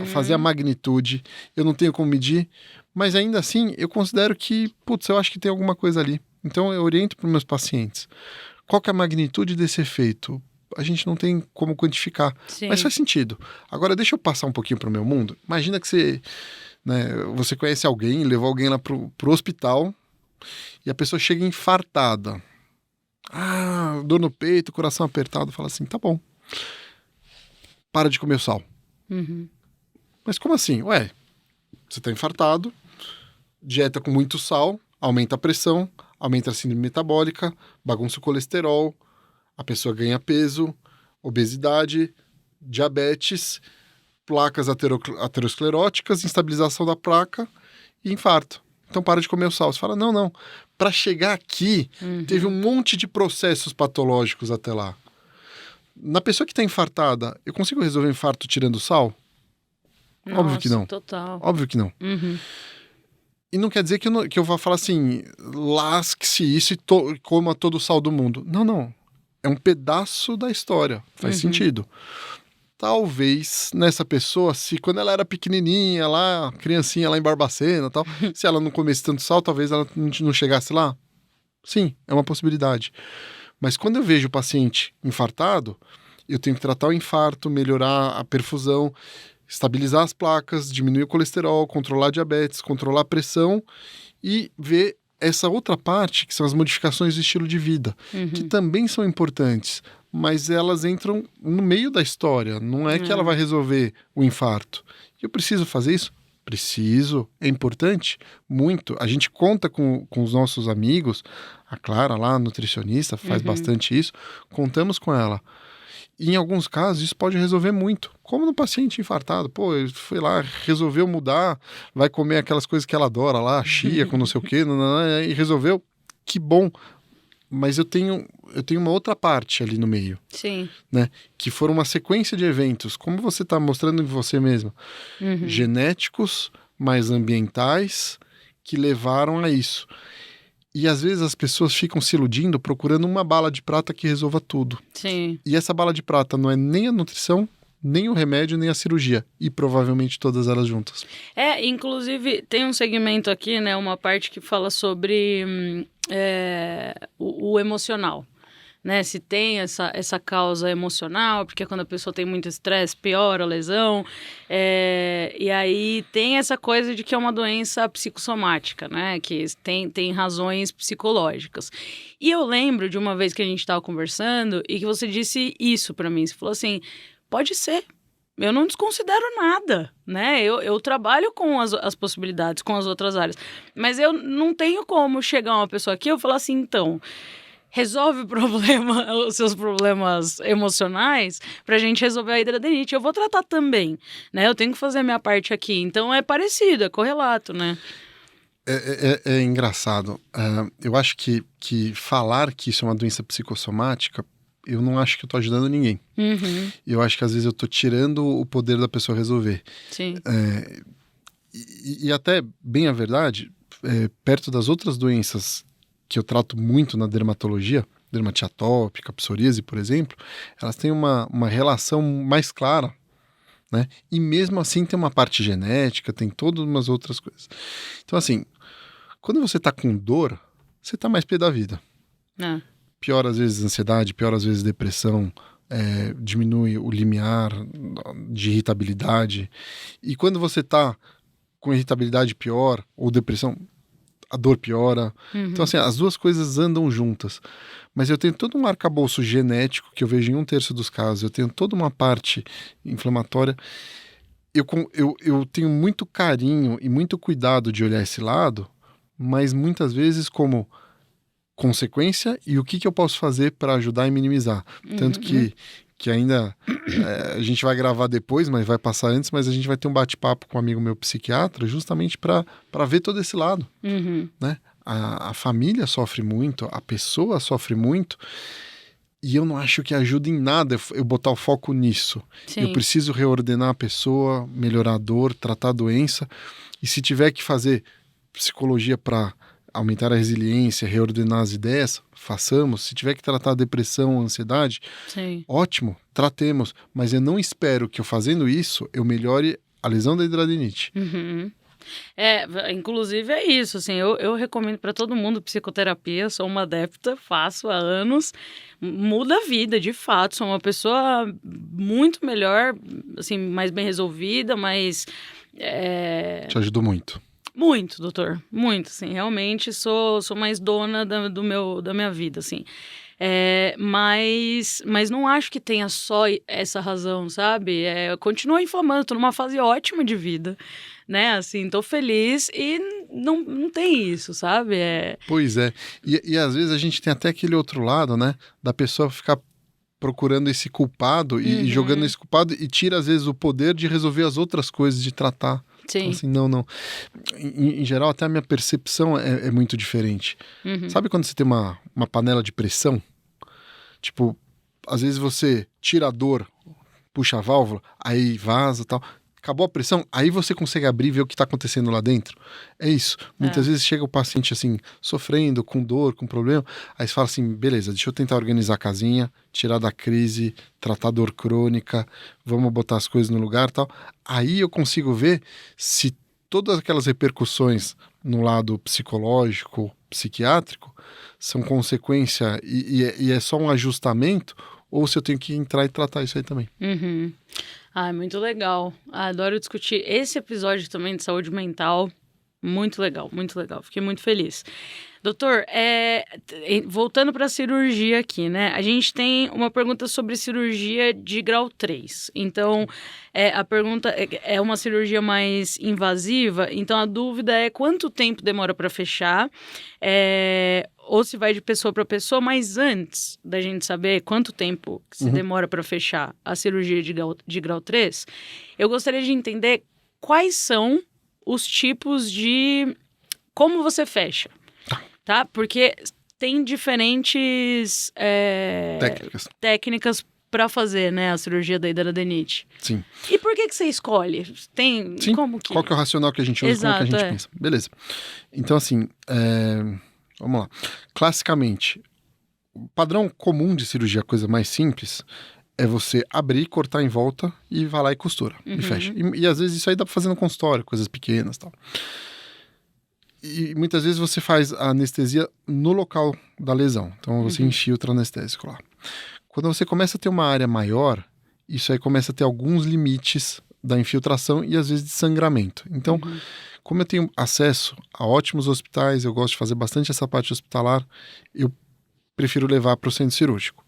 fazer a magnitude, eu não tenho como medir, mas ainda assim eu considero que, eu acho que tem alguma coisa ali. Então eu oriento para os meus pacientes. Qual que é a magnitude desse efeito? A gente não tem como quantificar, Sim. Mas faz sentido. Agora deixa eu passar um pouquinho para o meu mundo. Imagina que você conhece alguém, levou alguém lá pro hospital e a pessoa chega infartada. Dor no peito, coração apertado. Fala assim, tá bom. Para de comer o sal. Mas como assim? Você tá infartado, dieta com muito sal, aumenta a pressão, aumenta a síndrome metabólica, bagunça o colesterol, a pessoa ganha peso, obesidade, diabetes, placas ateroscleróticas, instabilização da placa e infarto. Então para de comer o sal. Você fala, não. Para chegar aqui, teve um monte de processos patológicos até lá. Na pessoa que está infartada, eu consigo resolver o infarto tirando sal? Nossa, óbvio que não. Total. Óbvio que não. E não quer dizer que eu vá falar assim, lasque-se isso e coma todo o sal do mundo. Não. É um pedaço da história. Faz sentido. Talvez nessa pessoa, se quando ela era pequenininha, lá, criancinha lá em Barbacena e tal, se ela não comesse tanto sal, talvez ela não chegasse lá. Sim, é uma possibilidade. Mas quando eu vejo o paciente infartado, eu tenho que tratar o infarto, melhorar a perfusão, estabilizar as placas, diminuir o colesterol, controlar a diabetes, controlar a pressão e ver essa outra parte, que são as modificações do estilo de vida, que também são importantes, mas elas entram no meio da história. Não é que ela vai resolver o infarto. Eu preciso fazer isso? Preciso. É importante? Muito. A gente conta com os nossos amigos. A Clara lá, nutricionista, faz bastante isso. Contamos com ela. E em alguns casos isso pode resolver muito. Como no paciente infartado. Ele foi lá, resolveu mudar, vai comer aquelas coisas que ela adora lá, chia com não sei o quê, e resolveu. Que bom. Mas eu tenho uma outra parte ali no meio. Sim. Né? Que foram uma sequência de eventos, como você está mostrando em você mesmo. Genéticos, mais ambientais, que levaram a isso. E às vezes as pessoas ficam se iludindo procurando uma bala de prata que resolva tudo. Sim. E essa bala de prata não é nem a nutrição, nem o remédio, nem a cirurgia. E provavelmente todas elas juntas. Inclusive tem um segmento aqui, né? Uma parte que fala sobre o emocional. Né, se tem essa causa emocional, porque quando a pessoa tem muito estresse, piora a lesão. E aí tem essa coisa de que é uma doença psicossomática, né? Que tem razões psicológicas. E eu lembro de uma vez que a gente estava conversando e que você disse isso para mim. Você falou assim, pode ser. Eu não desconsidero nada, né? Eu trabalho com as possibilidades, com as outras áreas. Mas eu não tenho como chegar uma pessoa aqui e eu falar assim, então... resolve os seus problemas emocionais pra gente resolver a hidradenite. Eu vou tratar também, né? Eu tenho que fazer a minha parte aqui. Então é parecido, é correlato, né? É engraçado. Eu acho que falar que isso é uma doença psicossomática, eu não acho que eu tô ajudando ninguém. Eu acho que às vezes eu tô tirando o poder da pessoa resolver. Sim. E até, bem a verdade, perto das outras doenças que eu trato muito na dermatologia, dermatite atópica, psoríase, por exemplo, elas têm uma relação mais clara, né? E mesmo assim tem uma parte genética, tem todas umas outras coisas. Então, assim, quando você tá com dor, você tá mais pé da vida. Pior às vezes ansiedade, pior às vezes depressão, diminui o limiar de irritabilidade. E quando você tá com irritabilidade pior ou depressão, a dor piora. Então, assim, as duas coisas andam juntas. Mas eu tenho todo um arcabouço genético, que eu vejo em 1/3 dos casos. Eu tenho toda uma parte inflamatória. Eu tenho muito carinho e muito cuidado de olhar esse lado, mas muitas vezes como consequência e o que eu posso fazer para ajudar e minimizar. Tanto que ainda a gente vai gravar depois, mas vai passar antes, mas a gente vai ter um bate-papo com um amigo meu psiquiatra justamente para ver todo esse lado, né? a família sofre muito, a pessoa sofre muito, e eu não acho que ajuda em nada eu botar o foco nisso. Sim. Eu preciso reordenar a pessoa, melhorar a dor, tratar a doença, e se tiver que fazer psicologia para aumentar a resiliência, reordenar as ideias, façamos. Se tiver que tratar a depressão, a ansiedade, Sim. ótimo, tratemos. Mas eu não espero que eu fazendo isso, eu melhore a lesão da hidradenite. Uhum. Inclusive é isso, assim, eu recomendo para todo mundo psicoterapia, sou uma adepta, faço há anos, muda a vida, de fato, sou uma pessoa muito melhor, assim, mais bem resolvida, mais... Te ajudou muito. Muito, doutor, muito, assim, realmente sou mais dona da minha vida, assim. Mas não acho que tenha só essa razão, sabe? Continua inflamando, tô numa fase ótima de vida, né? Assim, tô feliz e não tem isso, sabe? Pois é. E às vezes a gente tem até aquele outro lado, né? Da pessoa ficar procurando esse culpado e jogando esse culpado e tira, às vezes, o poder de resolver as outras coisas, de tratar. Sim. Então, assim, não. Em geral, até a minha percepção é muito diferente. Sabe quando você tem uma panela de pressão? Tipo, às vezes você tira a dor, puxa a válvula, aí vaza e tal. Acabou a pressão, aí você consegue abrir e ver o que está acontecendo lá dentro. É isso. Muitas vezes chega o paciente assim, sofrendo, com dor, com problema. Aí você fala assim, beleza, deixa eu tentar organizar a casinha, tirar da crise, tratar a dor crônica, vamos botar as coisas no lugar e tal. Aí eu consigo ver se todas aquelas repercussões no lado psicológico, psiquiátrico, são consequência e é só um ajustamento, ou se eu tenho que entrar e tratar isso aí também. Uhum. Muito legal. Adoro discutir esse episódio também de saúde mental. Muito legal, muito legal. Fiquei muito feliz. Doutor, voltando para a cirurgia aqui, né? A gente tem uma pergunta sobre cirurgia de grau 3. Então, a pergunta é uma cirurgia mais invasiva. Então, a dúvida é quanto tempo demora para fechar, ou se vai de pessoa para pessoa. Mas antes da gente saber quanto tempo se demora para fechar a cirurgia de grau 3, eu gostaria de entender quais são os tipos de... como você fecha. Tá? Porque tem diferentes técnicas para fazer, né, a cirurgia da hidradenite. Sim. E por que você escolhe? Sim. Qual que é o racional que a gente usa, Exato, como que a gente pensa? Beleza. Então, assim, vamos lá. Classicamente, o padrão comum de cirurgia, a coisa mais simples, é você abrir, cortar em volta e vai lá e costura. E fecha. E às vezes isso aí dá pra fazer no consultório, coisas pequenas e tal. E muitas vezes você faz a anestesia no local da lesão. Então você infiltra o anestésico lá. Quando você começa a ter uma área maior, isso aí começa a ter alguns limites da infiltração e às vezes de sangramento. Então, como eu tenho acesso a ótimos hospitais, eu gosto de fazer bastante essa parte hospitalar, eu prefiro levar para o centro cirúrgico.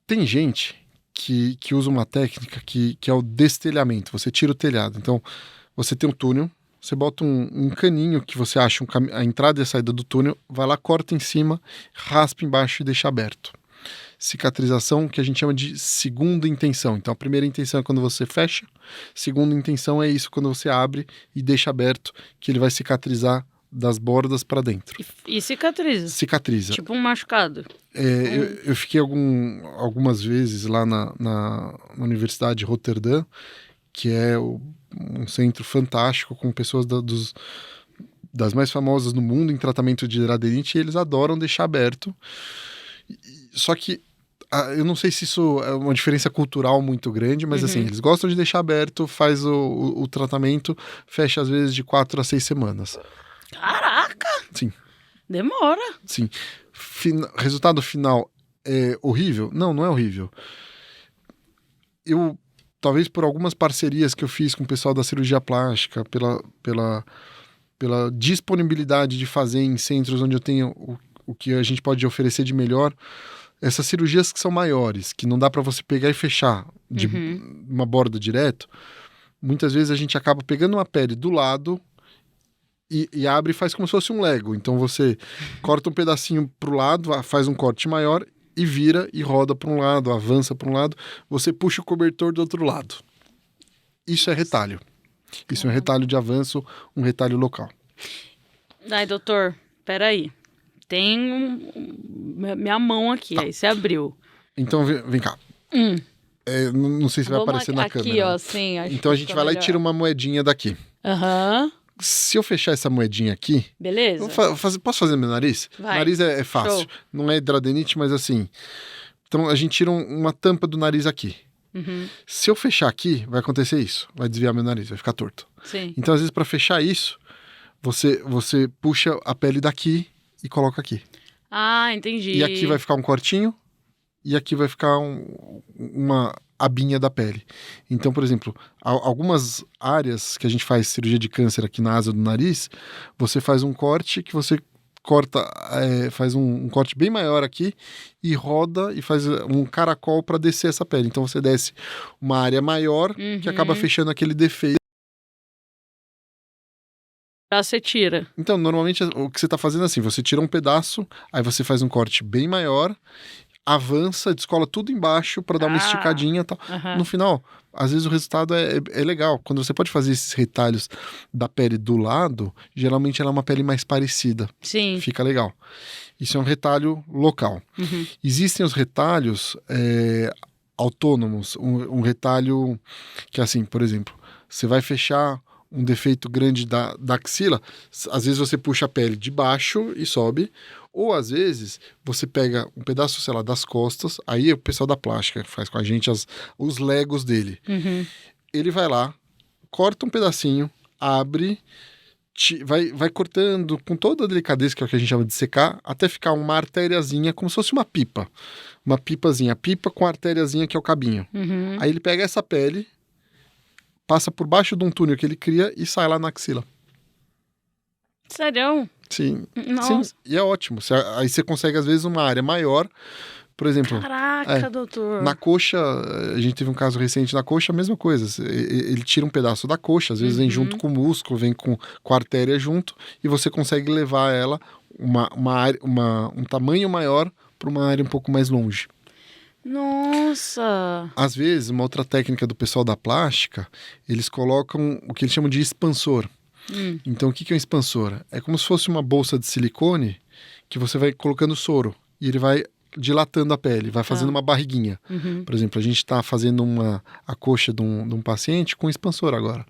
Tem gente que usa uma técnica que é o destelhamento. Você tira o telhado. Então, você tem um túnel, você bota um caninho que você acha a entrada e a saída do túnel, vai lá, corta em cima, raspa embaixo e deixa aberto. Cicatrização que a gente chama de segunda intenção. Então, a primeira intenção é quando você fecha, segunda intenção é isso, quando você abre e deixa aberto, que ele vai cicatrizar das bordas para dentro. E cicatriza? Cicatriza. Tipo um machucado? Eu fiquei algumas vezes lá na Universidade de Roterdã, que é um centro fantástico com pessoas das mais famosas no mundo em tratamento de hidradenite, e eles adoram deixar aberto. Só que eu não sei se isso é uma diferença cultural muito grande, mas assim, eles gostam de deixar aberto, faz o tratamento, fecha às vezes de 4 a 6 semanas. Caraca! Sim. Demora. Sim. Resultado final é horrível? Não é horrível. Talvez por algumas parcerias que eu fiz com o pessoal da cirurgia plástica, pela disponibilidade de fazer em centros onde eu tenho o que a gente pode oferecer de melhor, essas cirurgias que são maiores, que não dá para você pegar e fechar de uma borda direto, muitas vezes a gente acaba pegando uma pele do lado e abre e faz como se fosse um Lego. Então você corta um pedacinho pro lado, faz um corte maior e vira e roda para um lado, avança para um lado, você puxa o cobertor do outro lado. Isso é retalho. Isso é um retalho de avanço, um retalho local. Ai, doutor, peraí. Tem minha mão aqui, aí você abriu. Então, vem cá. Não sei se vai aparecer na câmera. Aqui, ó, sim. Então a gente vai lá e tira uma moedinha daqui. Aham. Se eu fechar essa moedinha aqui... Beleza. Posso fazer meu nariz? Vai. Nariz é fácil. Show. Não é hidradenite, mas assim... Então a gente tira uma tampa do nariz aqui. Uhum. Se eu fechar aqui, vai acontecer isso. Vai desviar meu nariz, vai ficar torto. Sim. Então, às vezes, para fechar isso, você puxa a pele daqui e coloca aqui. Ah, entendi. E aqui vai ficar um cortinho e aqui vai ficar uma abinha da pele. Então, por exemplo, algumas áreas que a gente faz cirurgia de câncer aqui na asa do nariz, você faz um corte que você corta, faz um corte bem maior aqui e roda e faz um caracol para descer essa pele. Então você desce uma área maior que acaba fechando aquele defeito. Você tira. Então, normalmente o que você está fazendo é assim, você tira um pedaço, aí você faz um corte bem maior, avança, descola tudo embaixo para dar uma esticadinha e tal. No final, às vezes o resultado é legal. Quando você pode fazer esses retalhos da pele do lado, geralmente ela é uma pele mais parecida. Sim. Fica legal. Isso é um retalho local. Existem os retalhos autônomos. Um retalho que, assim, por exemplo, você vai fechar um defeito grande da axila, às vezes você puxa a pele de baixo e sobe, ou às vezes você pega um pedaço, sei lá, das costas, aí o pessoal da plástica faz com a gente os legos dele. Ele vai lá, corta um pedacinho, abre, vai cortando com toda a delicadeza, que é o que a gente chama de secar, até ficar uma artériazinha, como se fosse uma pipa. Uma pipazinha, pipa com a artériazinha que é o cabinho. Aí ele pega essa pele, passa por baixo de um túnel que ele cria e sai lá na axila. Sério? Sim. Nossa. Sim. E é ótimo. Aí você consegue, às vezes, uma área maior. Por exemplo... Caraca, doutor. Na coxa, a gente teve um caso recente na coxa, a mesma coisa. Ele tira um pedaço da coxa, às vezes vem junto com o músculo, vem com a artéria junto, e você consegue levar ela um tamanho maior para uma área um pouco mais longe. Nossa! Às vezes, uma outra técnica do pessoal da plástica, eles colocam o que eles chamam de expansor. Então, o que é um expansor? É como se fosse uma bolsa de silicone que você vai colocando soro e ele vai dilatando a pele, vai fazendo uma barriguinha. Por exemplo, a gente está fazendo a coxa de um paciente com expansor agora.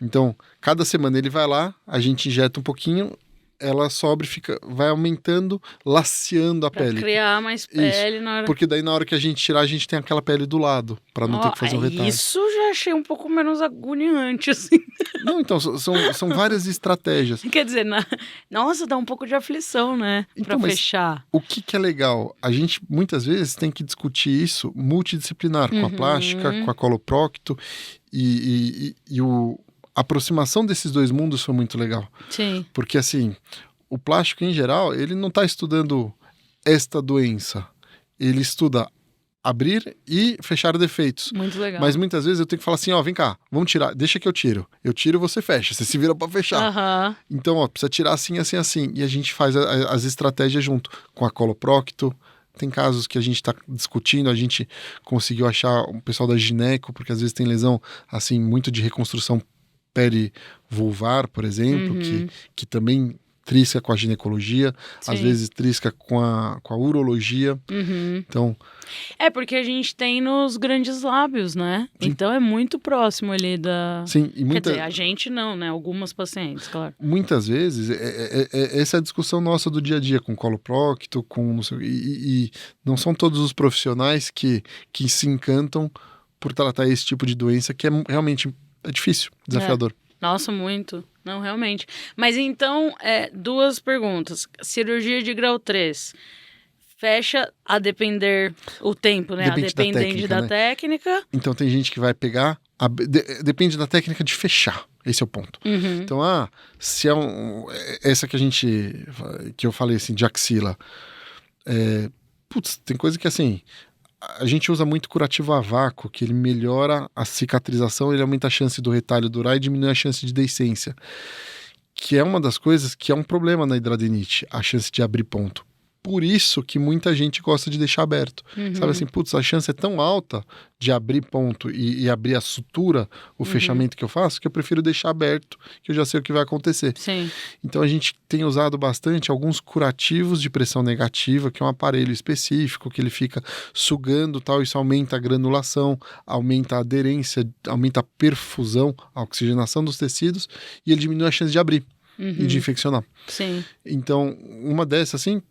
Então, cada semana ele vai lá, a gente injeta um pouquinho, ela sobe, vai aumentando, laceando a pele. Criar mais pele. Na hora... Porque daí na hora que a gente tirar, a gente tem aquela pele do lado, para não ter que fazer um retalho. Isso eu já achei um pouco menos agoniante, assim. Não, então, são várias estratégias. Quer dizer, nossa, dá um pouco de aflição, né? Então, pra fechar. O que é legal? A gente, muitas vezes, tem que discutir isso multidisciplinar, com a plástica, com a coloprocto, a aproximação desses dois mundos foi muito legal. Sim. Porque, assim, o plástico, em geral, ele não está estudando esta doença. Ele estuda abrir e fechar defeitos. Muito legal. Mas muitas vezes eu tenho que falar assim, vem cá, vamos tirar, deixa que eu tiro. Eu tiro, você fecha, você se vira para fechar. Então, precisa tirar assim, assim, assim. E a gente faz as estratégias junto com a coloprocto. Tem casos que a gente está discutindo, a gente conseguiu achar o pessoal da gineco, porque às vezes tem lesão, assim, muito de reconstrução perivulvar, por exemplo, que também trisca com a ginecologia, às vezes trisca com a urologia. Então... porque a gente tem nos grandes lábios, né? Sim. Então é muito próximo ali da... Sim, e Quer dizer, a gente não, né? Algumas pacientes, claro. Muitas vezes, essa é a discussão nossa do dia a dia, com coloprocto, e não são todos os profissionais que se encantam por tratar esse tipo de doença, que realmente é difícil, desafiador. Nossa, muito. Não, realmente. Mas então, duas perguntas. Cirurgia de grau 3. Fecha a depender o tempo, né? Dependente da técnica. Então tem gente que vai pegar... Depende da técnica de fechar. Esse é o ponto. Então, se é essa que eu falei assim, de axila. Tem coisa que assim... A gente usa muito curativo a vácuo, que ele melhora a cicatrização, ele aumenta a chance do retalho durar e diminui a chance de deiscência. Que é uma das coisas que é um problema na hidradenite, a chance de abrir ponto. por isso que muita gente gosta de deixar aberto. Sabe assim, putz, a chance é tão alta de abrir ponto e abrir a sutura, o fechamento que eu faço, que eu prefiro deixar aberto, que eu já sei o que vai acontecer. Sim. Então a gente tem usado bastante alguns curativos de pressão negativa, que é um aparelho específico, que ele fica sugando tal, isso aumenta a granulação, aumenta a aderência, aumenta a perfusão, a oxigenação dos tecidos, e ele diminui a chance de abrir e de infeccionar. Sim. Então, uma dessas, assim,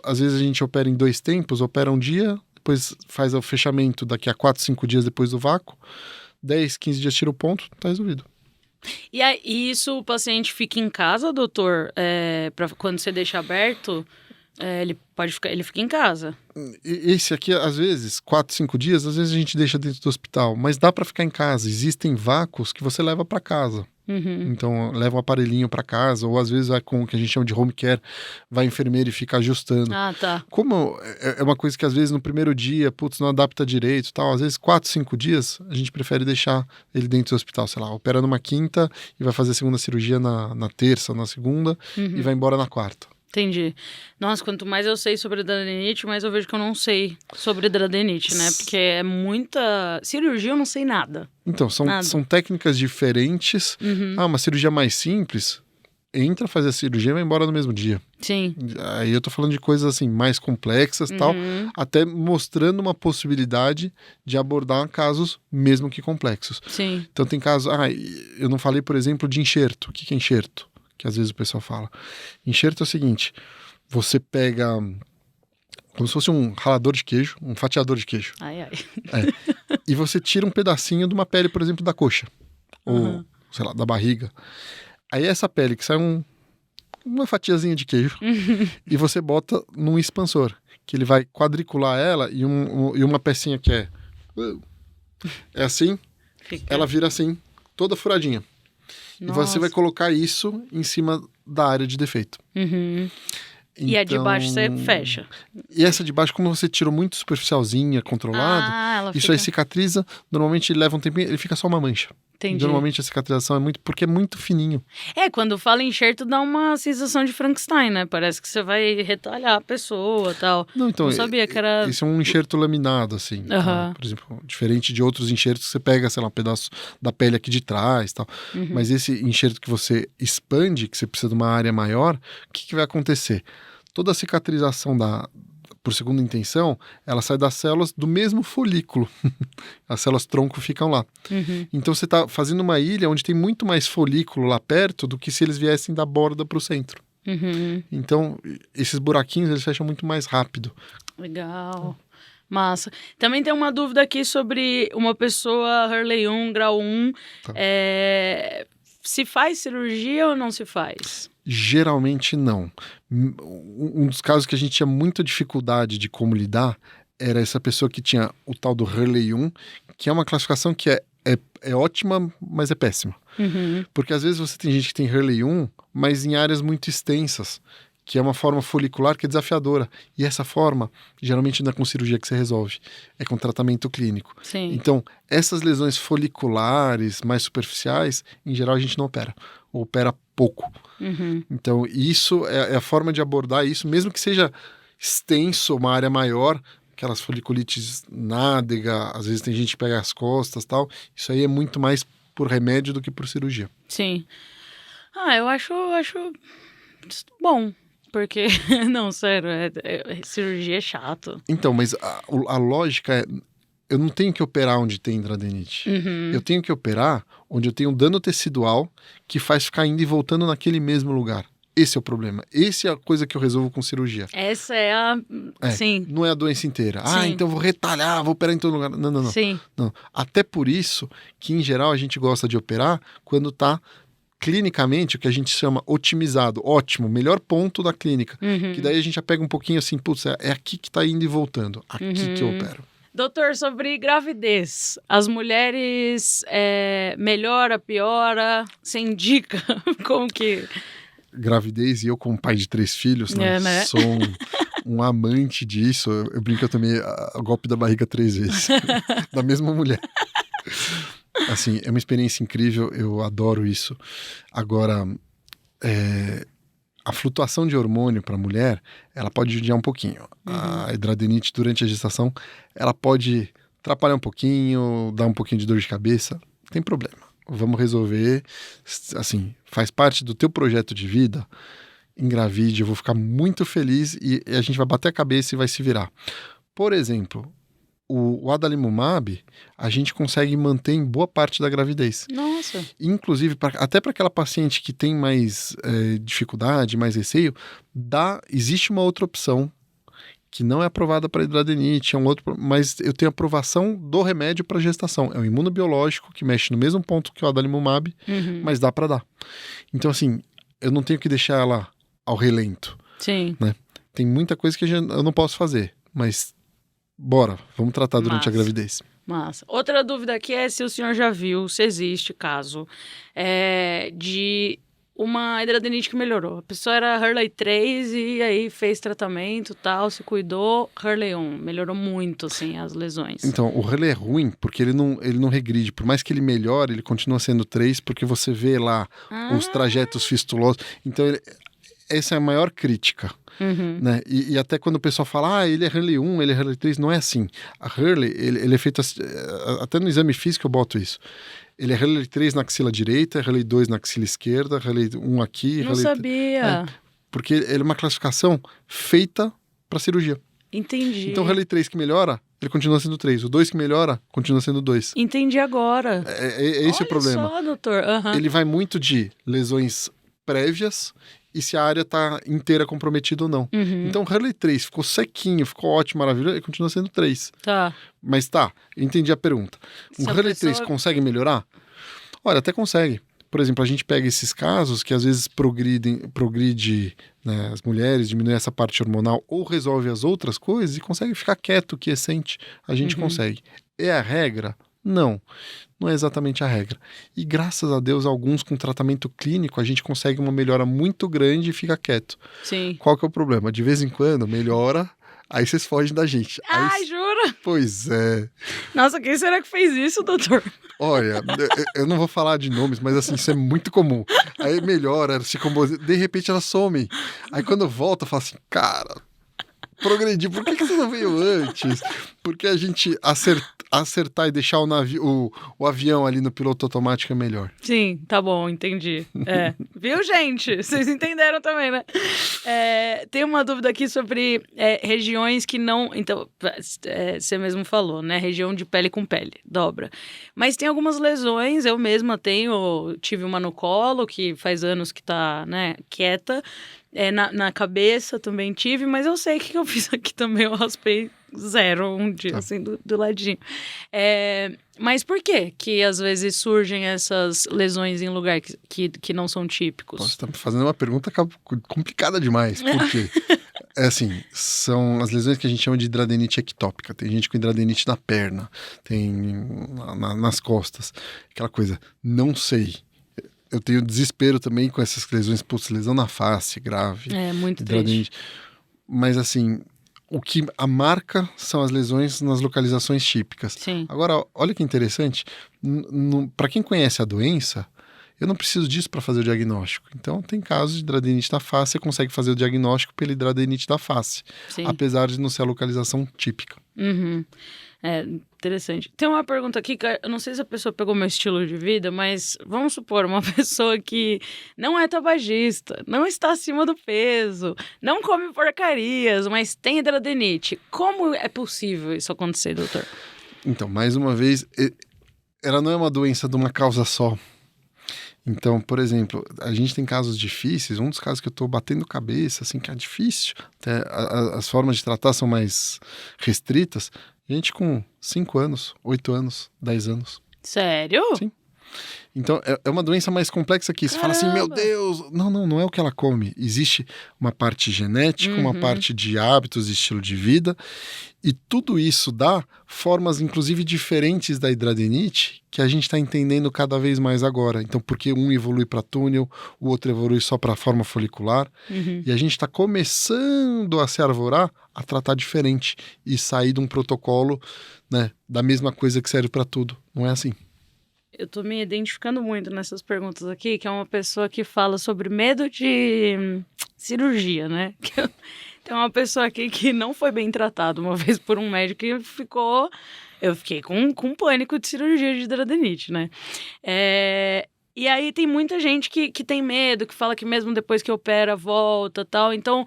às vezes a gente opera em 2 tempos, opera um dia, depois faz o fechamento daqui a 4, 5 dias depois do vácuo, 10, 15 dias tira o ponto, tá resolvido. E aí, isso o paciente fica em casa, doutor? Quando você deixa aberto, ele pode ficar, ele fica em casa. Esse aqui, às vezes, 4, 5 dias, às vezes a gente deixa dentro do hospital, mas dá para ficar em casa. Existem vácuos que você leva para casa. Então, leva um aparelhinho para casa, ou às vezes vai com o que a gente chama de home care, vai a enfermeira e fica ajustando. Ah, tá. Como é uma coisa que às vezes no primeiro dia, putz, não adapta direito e tal, às vezes 4, 5 dias, a gente prefere deixar ele dentro do hospital, sei lá, opera numa quinta e vai fazer a segunda cirurgia na terça, na segunda e vai embora na quarta. Entendi. Nossa, quanto mais eu sei sobre dradenite, mais eu vejo que eu não sei sobre dradenite, né? Porque é muita... Cirurgia eu não sei nada. Então, são técnicas diferentes. Uma cirurgia mais simples, entra, faz a cirurgia e vai embora no mesmo dia. Sim. Aí eu tô falando de coisas assim, mais complexas e tal, até mostrando uma possibilidade de abordar casos mesmo que complexos. Sim. Então tem casos... eu não falei, por exemplo, de enxerto. O que é enxerto? Que às vezes o pessoal fala. Enxerto é o seguinte, você pega como se fosse um ralador de queijo, um fatiador de queijo. Ai. E você tira um pedacinho de uma pele, por exemplo, da coxa. Ou, sei lá, da barriga. Aí essa pele que sai uma fatiazinha de queijo e você bota num expansor, que ele vai quadricular ela e uma pecinha que é assim, ela vira assim, toda furadinha. Nossa. E você vai colocar isso em cima da área de defeito. Então... E a de baixo você fecha. E essa de baixo, como você tirou muito superficialzinha, controlado, isso aí cicatriza, normalmente leva um tempinho, ele fica só uma mancha. Entendi. Normalmente a cicatrização porque é muito fininho. Quando fala enxerto dá uma sensação de Frankenstein, né? Parece que você vai retalhar a pessoa e tal. Não, então, não sabia que era... Esse é um enxerto laminado, assim. Tá? Por exemplo, diferente de outros enxertos que você pega, sei lá, um pedaço da pele aqui de trás e tal. Mas esse enxerto que você expande, que você precisa de uma área maior, o que vai acontecer? Toda a cicatrização por segunda intenção, ela sai das células do mesmo folículo. As células tronco ficam lá. Então você está fazendo uma ilha onde tem muito mais folículo lá perto do que se eles viessem da borda para o centro. Então, esses buraquinhos, eles fecham muito mais rápido. Legal. Massa. Também tem uma dúvida aqui sobre uma pessoa Hurley 1, grau 1. Tá. Se faz cirurgia ou não se faz? Geralmente não. Um dos casos que a gente tinha muita dificuldade de como lidar era essa pessoa que tinha o tal do Hurley 1, que é uma classificação que é ótima, mas é péssima. Porque às vezes você tem gente que tem Hurley 1, mas em áreas muito extensas, que é uma forma folicular que é desafiadora. E essa forma, geralmente não é com cirurgia que você resolve, é com tratamento clínico. Sim. Então, essas lesões foliculares mais superficiais, em geral a gente não opera, ou opera pouco. Então, isso é a forma de abordar isso, mesmo que seja extenso, uma área maior, aquelas foliculites nádega, às vezes tem gente que pega as costas e tal, isso aí é muito mais por remédio do que por cirurgia. Sim. Eu acho bom. Porque, não, sério, cirurgia é chato. Então, mas a lógica é, eu não tenho que operar onde tem dradenite. Eu tenho que operar onde eu tenho dano tecidual que faz ficar indo e voltando naquele mesmo lugar. Esse é o problema. Essa é a coisa que eu resolvo com cirurgia. Essa é a... Sim. Não é a doença inteira. Sim. Então eu vou retalhar, vou operar em todo lugar. Não. Sim. Não. Até por isso que, em geral, a gente gosta de operar quando está clinicamente o que a gente chama otimizado. Ótimo, melhor ponto da clínica. Que daí a gente já pega um pouquinho assim, putz, é aqui que está indo e voltando. Aqui que eu opero. Doutor, sobre gravidez, as mulheres melhora, piora, você indica como que... Gravidez, e eu como pai de 3 filhos, né? Sou um amante disso. Eu brinco que eu tomei o golpe da barriga 3 vezes, da mesma mulher. Assim, é uma experiência incrível, eu adoro isso. Agora, a flutuação de hormônio para a mulher, ela pode judiar um pouquinho. A hidradenite durante a gestação, ela pode atrapalhar um pouquinho, dar um pouquinho de dor de cabeça. Não tem problema. Vamos resolver. Assim, faz parte do teu projeto de vida. Engravide, eu vou ficar muito feliz e a gente vai bater a cabeça e vai se virar. Por exemplo, o adalimumab, a gente consegue manter em boa parte da gravidez. Nossa. Inclusive, até para aquela paciente que tem mais dificuldade, mais receio, existe uma outra opção que não é aprovada para hidradenite, mas eu tenho aprovação do remédio para gestação. É um imunobiológico que mexe no mesmo ponto que o adalimumab, mas dá para dar. Então, assim, eu não tenho que deixar ela ao relento. Sim. Né? Tem muita coisa que eu não posso fazer, mas bora, vamos tratar durante a gravidez. Massa. Outra dúvida aqui é se o senhor já viu, se existe caso de uma hidradenite que melhorou. A pessoa era Hurley 3 e aí fez tratamento, tal, se cuidou. Hurley 1 melhorou muito, assim, as lesões. Então, o Hurley é ruim porque ele não regride. Por mais que ele melhore, ele continua sendo 3 porque você vê lá os trajetos fistulosos. Então, essa é a maior crítica. Né? E até quando o pessoal fala, ele é Hurley 1, ele é Hurley 3, não é assim. A Hurley, ele é feito assim, até no exame físico eu boto isso. Ele é Hurley 3 na axila direita, Hurley 2 na axila esquerda, Hurley 1 aqui. Não sabia. Porque ele é uma classificação feita para cirurgia. Entendi. Então o Hurley 3 que melhora, ele continua sendo 3. O 2 que melhora, continua sendo 2. Entendi agora. Esse é o problema. Olha só, doutor. Ele vai muito de lesões prévias e se a área está inteira comprometida ou não. Então, o Hurley 3 ficou sequinho, ficou ótimo, maravilhoso, e continua sendo 3. Tá. Mas entendi a pergunta. Um Hurley 3 consegue melhorar? Olha, até consegue. Por exemplo, a gente pega esses casos que às vezes progride, né, as mulheres, diminui essa parte hormonal ou resolve as outras coisas e consegue ficar quieto, quiescente. A gente consegue. É a regra? Não é exatamente a regra. E graças a Deus, alguns com tratamento clínico, a gente consegue uma melhora muito grande e fica quieto. Sim. Qual que é o problema? De vez em quando, melhora, aí vocês fogem da gente. Ai, jura? Pois é. Nossa, quem será que fez isso, doutor? Olha, eu não vou falar de nomes, mas assim, isso é muito comum. Aí melhora, se de repente ela some. Aí quando volta, fala assim, cara, progredi, por que você não veio antes? Porque a gente acertar e deixar o avião ali no piloto automático é melhor. Sim, tá bom, entendi. Viu, gente? Vocês entenderam também, né? Tem uma dúvida aqui sobre regiões que não... Então, você mesmo falou, né? Região de pele com pele, dobra. Mas tem algumas lesões, eu mesma tive uma no colo, que faz anos que tá, né, quieta. Na cabeça também tive, mas eu sei que eu fiz aqui também, eu raspei 0 um dia, assim, do ladinho. Mas por que às vezes surgem essas lesões em lugares que não são típicos? Você está fazendo uma pergunta complicada demais, por quê? Assim, são as lesões que a gente chama de hidradenite ectópica. Tem gente com hidradenite na perna, tem nas costas, aquela coisa, não sei. Eu tenho desespero também com essas lesões, lesão na face, grave. Muito triste. Mas assim, o que a marca são as lesões nas localizações típicas. Sim. Agora, olha que interessante, para quem conhece a doença, eu não preciso disso para fazer o diagnóstico. Então, tem casos de hidradenite da face, você consegue fazer o diagnóstico pela hidradenite da face. Sim. Apesar de não ser a localização típica. Interessante. Tem uma pergunta aqui que eu não sei se a pessoa pegou meu estilo de vida, mas vamos supor, uma pessoa que não é tabagista, não está acima do peso, não come porcarias, mas tem hidradenite. Como é possível isso acontecer, doutor? Então, mais uma vez, ela não é uma doença de uma causa só. Então, por exemplo, a gente tem casos difíceis, um dos casos que eu estou batendo cabeça, assim, que é difícil, até as formas de tratar são mais restritas, gente com 5 anos, 8 anos, 10 anos. Sério? Sim. Então, é uma doença mais complexa que isso. Fala assim, meu Deus, não é o que ela come. Existe uma parte genética, uma parte de hábitos e estilo de vida, e tudo isso dá formas, inclusive, diferentes da hidradenite, que a gente está entendendo cada vez mais agora. Então, porque um evolui para túnel, o outro evolui só para forma folicular, e a gente está começando a se arvorar a tratar diferente e sair de um protocolo, né, da mesma coisa que serve para tudo. Não é assim. Eu tô me identificando muito nessas perguntas aqui, que é uma pessoa que fala sobre medo de cirurgia, né? Tem uma pessoa aqui que não foi bem tratada uma vez por um médico e eu fiquei com pânico de cirurgia de hidradenite, né? E aí tem muita gente que tem medo, que fala que mesmo depois que opera, volta, tal. Então,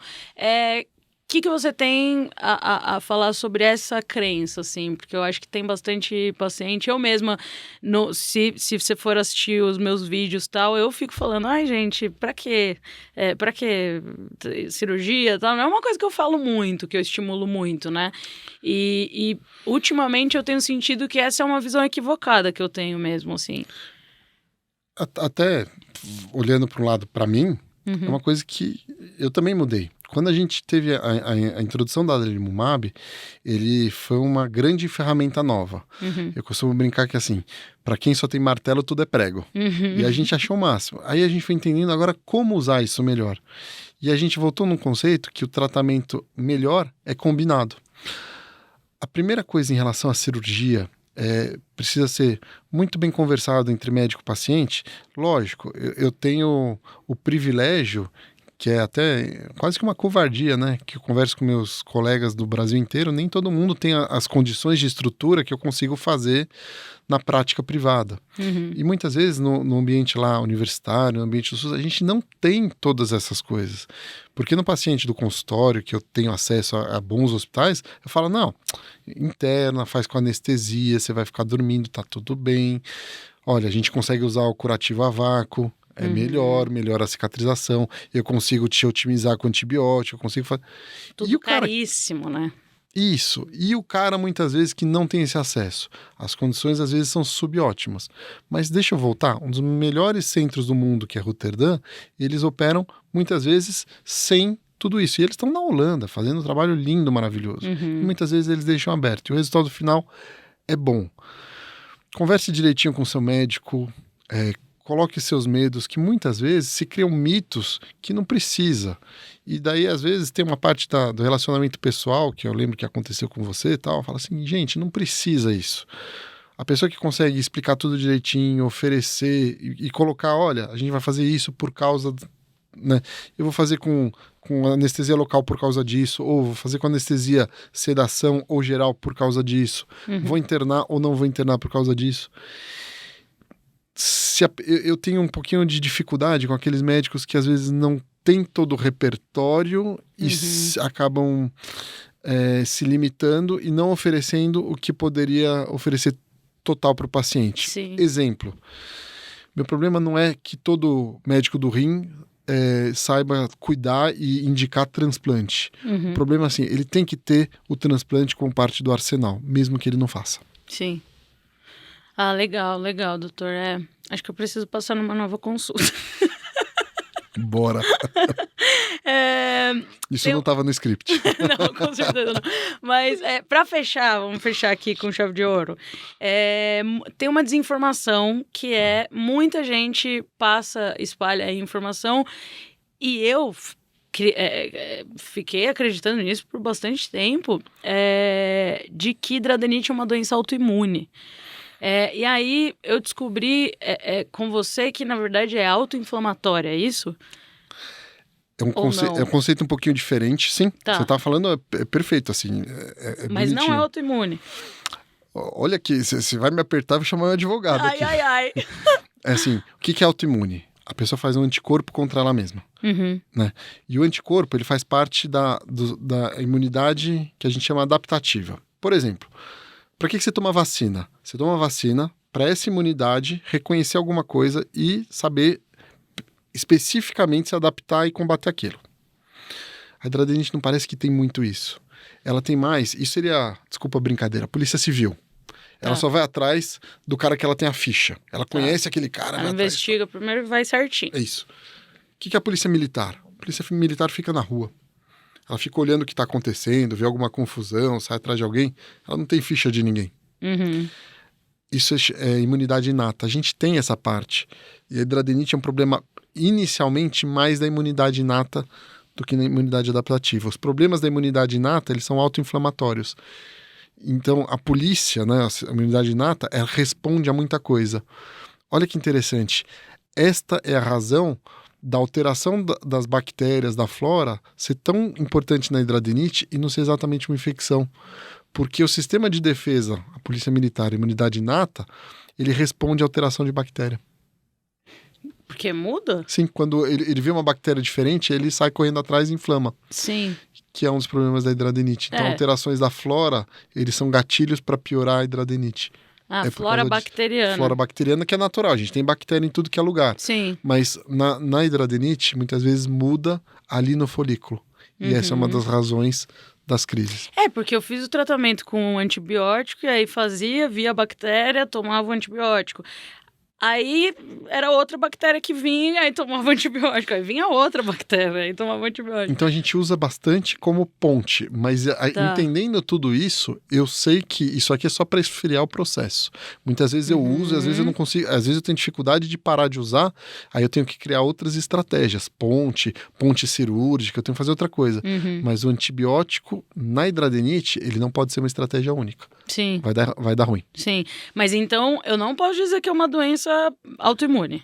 o que você tem a falar sobre essa crença, assim? Porque eu acho que tem bastante paciente. Eu mesma, se você for assistir os meus vídeos e tal, eu fico falando, ai, gente, pra quê? Pra quê cirurgia e tal? Não é uma coisa que eu falo muito, que eu estimulo muito, né? E ultimamente eu tenho sentido que essa é uma visão equivocada que eu tenho mesmo, assim. Até olhando para um lado, para mim, é uma coisa que eu também mudei. Quando a gente teve a introdução da adalimumab, ele foi uma grande ferramenta nova. Eu costumo brincar que assim, para quem só tem martelo, tudo é prego. E a gente achou o máximo. Aí a gente foi entendendo agora como usar isso melhor. E a gente voltou num conceito que o tratamento melhor é combinado. A primeira coisa em relação à cirurgia precisa ser muito bem conversado entre médico e paciente. Lógico, eu tenho o privilégio, que é até quase que uma covardia, né? Que eu converso com meus colegas do Brasil inteiro, nem todo mundo tem as condições de estrutura que eu consigo fazer na prática privada. E muitas vezes no ambiente lá universitário, no ambiente do SUS, a gente não tem todas essas coisas. Porque no paciente do consultório, que eu tenho acesso a bons hospitais, eu falo, não, interna, faz com anestesia, você vai ficar dormindo, tá tudo bem. Olha, a gente consegue usar o curativo a vácuo, melhora a cicatrização, eu consigo te otimizar com antibiótico, eu consigo fazer... Tudo caríssimo, né? Isso. E o cara, muitas vezes, que não tem esse acesso. As condições, às vezes, são subótimas. Mas deixa eu voltar. Um dos melhores centros do mundo, que é Roterdã, eles operam, muitas vezes, sem tudo isso. E eles estão na Holanda, fazendo um trabalho lindo, maravilhoso. E muitas vezes eles deixam aberto. E o resultado final é bom. Converse direitinho com seu médico, coloque seus medos, que muitas vezes se criam mitos que não precisa. E daí, às vezes, tem uma parte do relacionamento pessoal, que eu lembro que aconteceu com você e tal, fala assim, gente, não precisa isso. A pessoa que consegue explicar tudo direitinho, oferecer e colocar, olha, a gente vai fazer isso por causa... Né? Eu vou fazer com anestesia local por causa disso, ou vou fazer com anestesia sedação ou geral por causa disso. Vou internar ou não vou internar por causa disso. Eu tenho um pouquinho de dificuldade com aqueles médicos que às vezes não têm todo o repertório e acabam se limitando e não oferecendo o que poderia oferecer total para o paciente. Sim. Exemplo, meu problema não é que todo médico do rim saiba cuidar e indicar transplante. O problema é assim, ele tem que ter o transplante como parte do arsenal, mesmo que ele não faça. Sim. Ah, legal, doutor. Acho que eu preciso passar numa nova consulta. Bora. Isso não estava no script. Não, com certeza não. Mas, para fechar, vamos fechar aqui com chave de ouro. Tem uma desinformação que muita gente espalha a informação e eu fiquei acreditando nisso por bastante tempo, de que hidradenite é uma doença autoimune. E aí eu descobri com você que na verdade é autoinflamatória, é isso? É um conceito um pouquinho diferente, sim. Tá. Você tá falando perfeito, assim. Mas bonitinho. não é autoimune. Olha aqui, você vai me apertar e vou chamar meu advogado aqui. Ai. É assim, o que é autoimune? A pessoa faz um anticorpo contra ela mesma. Né? E o anticorpo, ele faz parte da imunidade que a gente chama adaptativa. Por exemplo, para que você toma vacina? Você toma vacina para essa imunidade reconhecer alguma coisa e saber especificamente se adaptar e combater aquilo. A hidradenite não parece que tem muito isso. Ela tem mais, isso seria, desculpa a brincadeira, a polícia civil. Ela só vai atrás do cara que ela tem a ficha. Ela conhece aquele cara. Ela investiga primeiro e vai certinho. É isso. O que é a polícia militar? A polícia militar fica na rua. Ela fica olhando o que está acontecendo, vê alguma confusão, sai atrás de alguém. Ela não tem ficha de ninguém. Isso é imunidade inata. A gente tem essa parte. E a hidradenite é um problema inicialmente mais da imunidade inata do que na imunidade adaptativa. Os problemas da imunidade inata, eles são autoinflamatórios. Então, a polícia, né, a imunidade inata, ela responde a muita coisa. Olha que interessante. Esta é a razão da alteração das bactérias, da flora, ser tão importante na hidradenite e não ser exatamente uma infecção. Porque o sistema de defesa, a polícia militar, a imunidade inata, ele responde à alteração de bactéria. Porque muda? Sim, quando ele vê uma bactéria diferente, ele sai correndo atrás e inflama. Sim. Que é um dos problemas da hidradenite. Então, alterações da flora, eles são gatilhos para piorar a hidradenite. Flora bacteriana. Flora bacteriana que é natural. A gente tem bactéria em tudo que é lugar. Sim. Mas na hidradenite, muitas vezes muda ali no folículo. E essa é uma das razões das crises. Porque eu fiz o tratamento com um antibiótico e aí via a bactéria, tomava o antibiótico. Aí era outra bactéria que vinha, aí tomava antibiótico. Aí vinha outra bactéria, aí tomava antibiótico. Então a gente usa bastante como ponte. Mas entendendo tudo isso, eu sei que isso aqui é só para esfriar o processo. Muitas vezes eu uso, às vezes eu não consigo. Às vezes eu tenho dificuldade de parar de usar, aí eu tenho que criar outras estratégias. Ponte cirúrgica, eu tenho que fazer outra coisa. Mas o antibiótico, na hidradenite, ele não pode ser uma estratégia única. Sim. Vai dar ruim. Sim. Mas então, eu não posso dizer que é uma doença autoimune.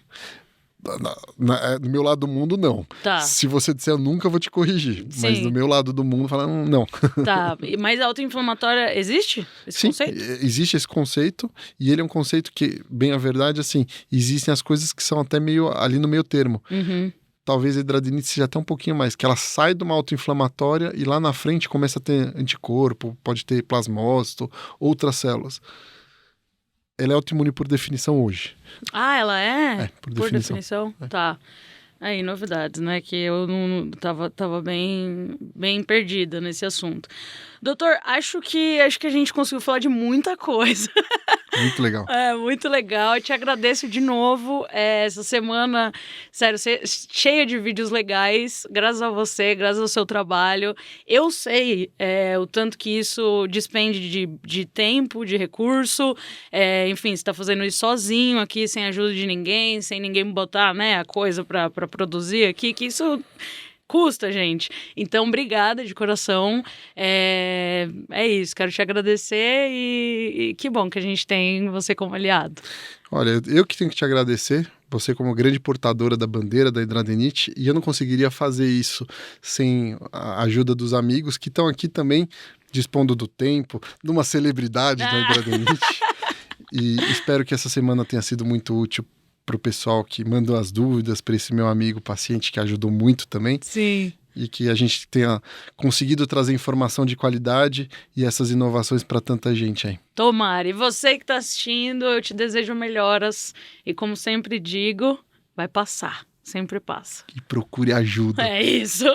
Do meu lado do mundo, não. Tá. Se você disser, eu nunca vou te corrigir. Sim. Mas do meu lado do mundo, falar, não. Tá. Mas a autoinflamatória existe? Esse conceito? Existe esse conceito. E ele é um conceito que, bem a verdade, assim, existem as coisas que são até meio ali no meio termo. Talvez a hidradenite seja até um pouquinho mais, que ela sai de uma autoinflamatória e lá na frente começa a ter anticorpo, pode ter plasmócito, outras células. Ela é autoimune por definição hoje. Ela é? Por definição. Tá. Aí, novidades, né? Que eu não tava bem perdida nesse assunto. Doutor, acho que a gente conseguiu falar de muita coisa. Muito legal. Muito legal. Eu te agradeço de novo. Essa semana, sério, cheia de vídeos legais. Graças a você, graças ao seu trabalho. Eu sei o tanto que isso despende de tempo, de recurso. Enfim, você está fazendo isso sozinho aqui, sem ajuda de ninguém, sem ninguém botar, né, a coisa para produzir aqui, que isso custa, gente. Então, obrigada de coração. É isso, quero te agradecer e que bom que a gente tem você como aliado. Olha, eu que tenho que te agradecer, você como grande portadora da bandeira da hidradenite, e eu não conseguiria fazer isso sem a ajuda dos amigos que estão aqui também dispondo do tempo, de uma celebridade da hidradenite. E espero que essa semana tenha sido muito útil para o pessoal que mandou as dúvidas, para esse meu amigo paciente que ajudou muito também. Sim. E que a gente tenha conseguido trazer informação de qualidade e essas inovações para tanta gente aí. Tomara. E você que está assistindo, eu te desejo melhoras. E como sempre digo, vai passar. Sempre passa. E procure ajuda. É isso.